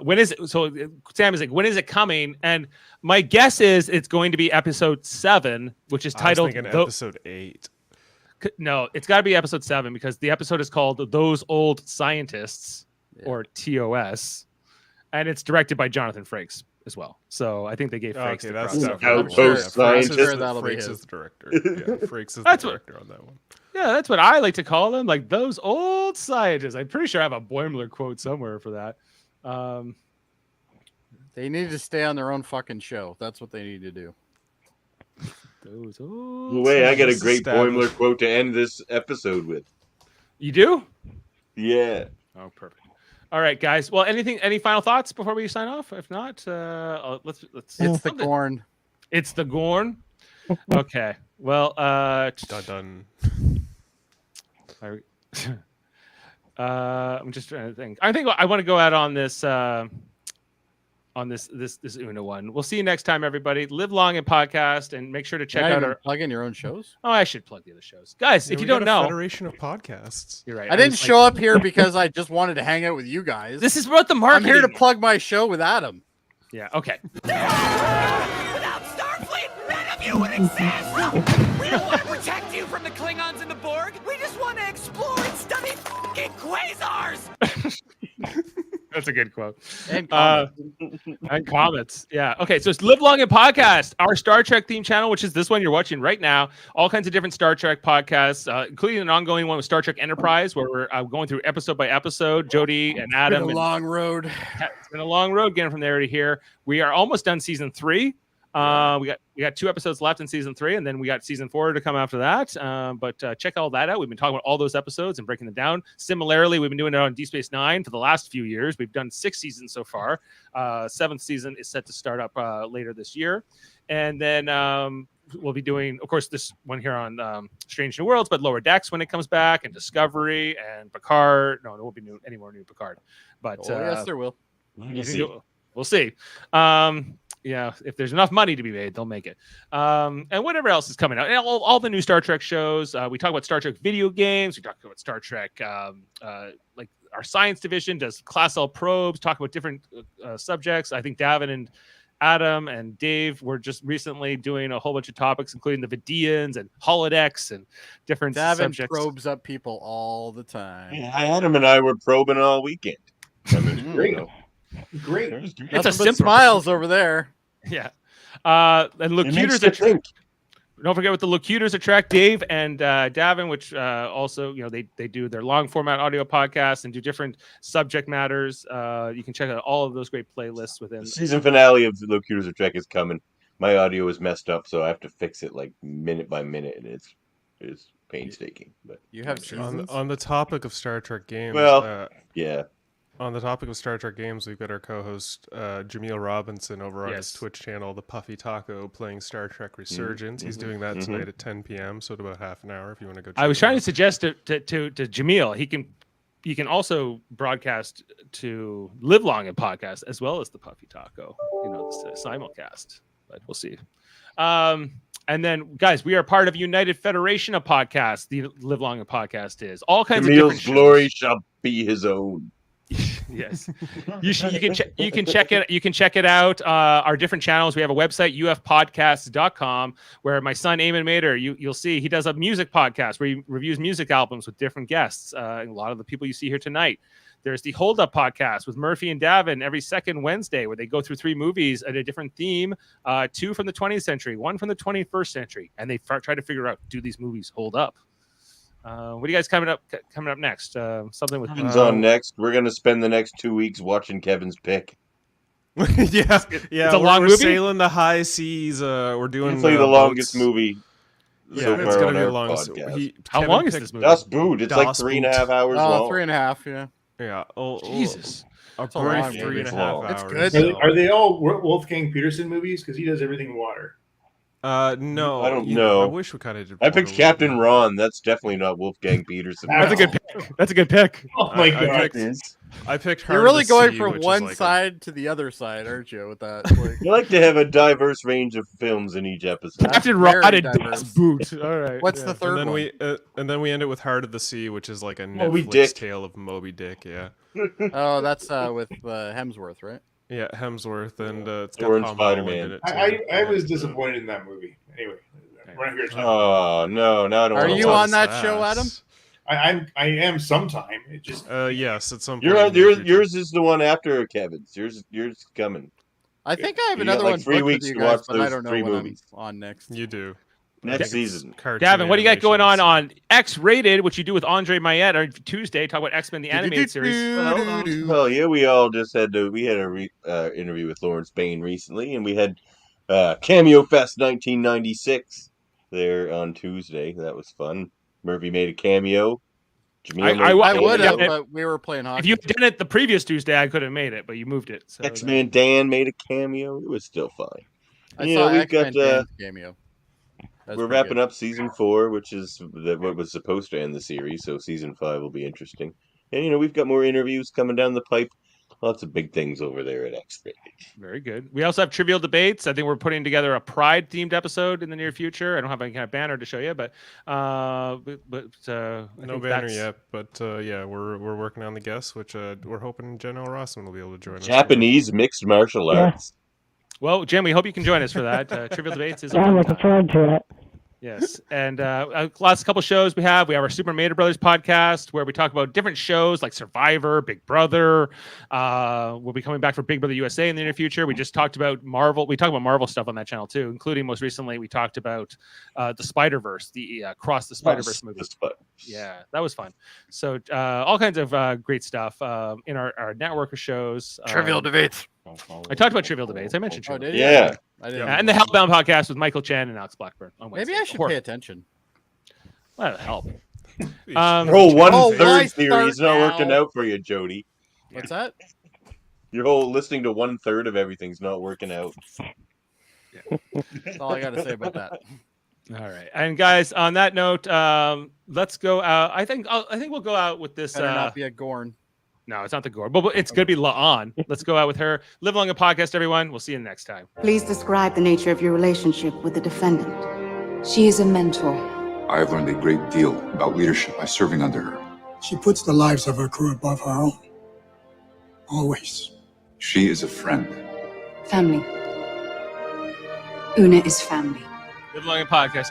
When is it? So Sam is like, when is it coming? And my guess is it's going to be episode 7, which is titled. I was thinking episode 8. No, it's got to be episode 7 because the episode is called "Those Old Scientists" or TOS, and it's directed by Jonathan Frakes as well. So I think they gave Frakes. Okay, the that's crossover. definitely Outpost Frakes scientist. Frakes is the director. Yeah, Frakes is the That's what- director on that one. Yeah, that's what I like to call them, like those old scientists. I'm pretty sure I have a Boimler quote somewhere for that. They need to stay on their own fucking show. That's what they need to do. Those old Wait, I got a scientists. great Boimler quote to end this episode with. You do? Yeah. Oh, perfect. All right, guys. Well, any final thoughts before we sign off? If not, let's. It's the Gorn. It's the Gorn. Okay. Well, Dun dun. I'm just trying to think. I think I want to go out on this this Una one. We'll see you next time, everybody. Live long and podcast, and make sure to check out our. Plug in your own shows. Oh, I should plug the other shows, guys. Yeah, if we you don't got a know, Federation of Podcasts. you're right. I didn't show up here because I just wanted to hang out with you guys. This is about the marketing. I'm here to plug my show with Adam. Yeah. Okay. Without Starfleet, none of you would exist! We don't want to protect you from the Klingons and the Borg. We just want to explore and study fucking quasars! That's a good quote. And comments. And comments. Yeah. Okay. So it's Live Long and Podcast, our Star Trek theme channel, which is this one you're watching right now. All kinds of different Star Trek podcasts, including an ongoing one with Star Trek Enterprise, where we're going through episode by episode. Jody and Adam. It's been a long road. It's been a long road getting from there to here. We are almost done season 3. We got 2 episodes left in season 3, and then we got season 4 to come after that. But check all that out. We've been talking about all those episodes and breaking them down. Similarly, we've been doing it on Deep Space Nine for the last few years. We've done 6 seasons so far. 7th season is set to start up later this year, and then we'll be doing, of course, this one here on Strange New Worlds, but Lower Decks when it comes back, and Discovery and Picard. No, there won't be any more new Picard. But yes, there will. We'll see. Yeah, if there's enough money to be made, they'll make it. And whatever else is coming out, and all the new Star Trek shows. We talk about Star Trek video games. We talk about Star Trek, like our science division does Class L probes. Talk about different subjects. I think Davan and Adam and Dave were just recently doing a whole bunch of topics, including the Vidians and holodecks and different Davan subjects. probes up people all the time. Yeah, Adam and I were probing all weekend. Great. Great. It's a Simpson Simpson. smiles over there. Yeah. And locutors attract. Don't forget with the locutors attract Dave and Davan, which also, they do their long format audio podcasts and do different subject matters. You can check out all of those great playlists within. The season finale of the Locutors of Trek is coming. my audio is messed up, so I have to fix it like minute by minute, and it's painstaking. But You have on the topic of Star Trek games. Well, yeah. On the topic of Star Trek games, we've got our co-host Jaemeel Robinson over on his Twitch channel, The Puffy Taco, playing Star Trek Resurgence. He's doing that tonight at 10 p.m., so in about half an hour if you want to go check I was it trying out. to suggest to Jaemeel, he can also broadcast to Live Long and Podcast as well as the Puffy Taco, the simulcast. But we'll see. And then, guys, we are part of United Federation of Podcasts. The Live Long and Podcast is all kinds of different shows. glory shall be his own. Yes, you can check it. You can check it out. Our different channels. We have a website, ufpodcasts.com, where my son Eamon Mater, you'll see he does a music podcast where he reviews music albums with different guests. A lot of the people you see here tonight. There's the Hold Up podcast with Murphy and Davan every second Wednesday, where they go through 3 movies at a different theme, 2 from the 20th century, 1 from the 21st century, and they try to figure out, do these movies hold up? What do you guys coming up next? Something with Kevin's on next. We're gonna spend the next 2 weeks watching Kevin's pick. yeah, it's a long we're movie. Sailing the high seas. We're doing Hopefully the longest movie. Yeah, so it's far gonna on be the our longest. podcast. How long is this movie? Das Boot. It's like 3.5 hours long. 3.5. Yeah. Yeah. Jesus. A a long brief movie. 3.5 It's hours. good. Are they all Wolfgang Peterson movies? Because he does everything in water. No, I don't know. I wish we kind of did. I picked Captain Ron. That's definitely not Wolfgang Peterson. That's a good pick. That's a good pick. Oh my god! I picked. You're Heart really of the going Sea, from which is one like side to the other side, aren't you? With that, You like to have a diverse range of films in each episode. Captain very Rod and diverse. Das Boot. All right. What's the third and then one? and then we end it with Heart of the Sea, which is like a Moby Netflix Dick. tale of Moby Dick. Yeah, Oh, that's with Hemsworth, right? yeah, Hemsworth, and it's got Or in Tom Holland Spider-Man. in it, too. I was disappointed in that movie. Anyway, we're not here to talk. Oh no! Now I don't Are want to you watch. on that show, Adam? I am sometime. It just Yes, at some point. You're in on, the near future. yours is the one after Kevin's. Yours coming. I think I have You got another like one 3 booked weeks with you to guys, watch but I those don't know 3 when movies. I'm on next. You do. Next season. Cartoon Gavin, what do you got going animation. on X-Rated, which you do with Andre Mayette on Tuesday? Talk about X-Men, the animated series. Well, yeah, we all just had we had a interview with Lawrence Bain recently, and we had Cameo Fest 1996 there on Tuesday. That was fun. Murphy made a cameo. Jaemeel made a I cameo. would have, it. but we were playing hockey. If you had done it the previous Tuesday, I could have made it, but you moved it. So X-Man Dan made a cameo. It was still fine. I You saw know, we've X-Men got Dan's cameo. That's we're pretty wrapping good. up season 4, which is what was supposed to end the series. So season 5 will be interesting. And we've got more interviews coming down the pipe. Lots of big things over there at X-Rated. Very good. We also have trivial debates. I think we're putting together a Pride themed episode in the near future. I don't have any kind of banner to show you, but I No think banner that's- yet, but yeah, we're working on the guests, which we're hoping General Rossman will be able to join us. Japanese mixed martial arts. Well, Jim, we hope you can join us for that. Trivial debates is a Yeah, I'm fun looking time. forward to it. Yes, and last couple shows we have our Super Mater Brothers podcast where we talk about different shows like Survivor, Big Brother. We'll be coming back for Big Brother USA in the near future. We just talked about Marvel. We talk about Marvel stuff on that channel too, including most recently we talked about the Spider-Verse, the Cross the Spider-Verse movie. Yeah, that was fun. So all kinds of great stuff in our network of shows. Trivial debates. I talked about Trivial Debates. I mentioned Oh, Trivial did you? Yeah. I didn't. and the Hellbound podcast with Michael Chen and Alex Blackburn on Wednesday. Maybe I should Horror. pay attention. That'll help. You Your whole why one-third start theory is not working now? out for you, Jody. What's that? Your whole listening to 1/3 of everything's not working out. That's all I got to say about that. All right, and guys, on that note, let's go out. I think we'll go out with this. Better not be a Gorn. No, it's not the Gore, but it's going to be La'an. Let's go out with her. Live long and podcast, everyone. We'll see you next time. Please describe the nature of your relationship with the defendant. She is a mentor. I have learned a great deal about leadership by serving under her. She puts the lives of her crew above her own. Always. She is a friend. Family. Una is family. Live long and podcast.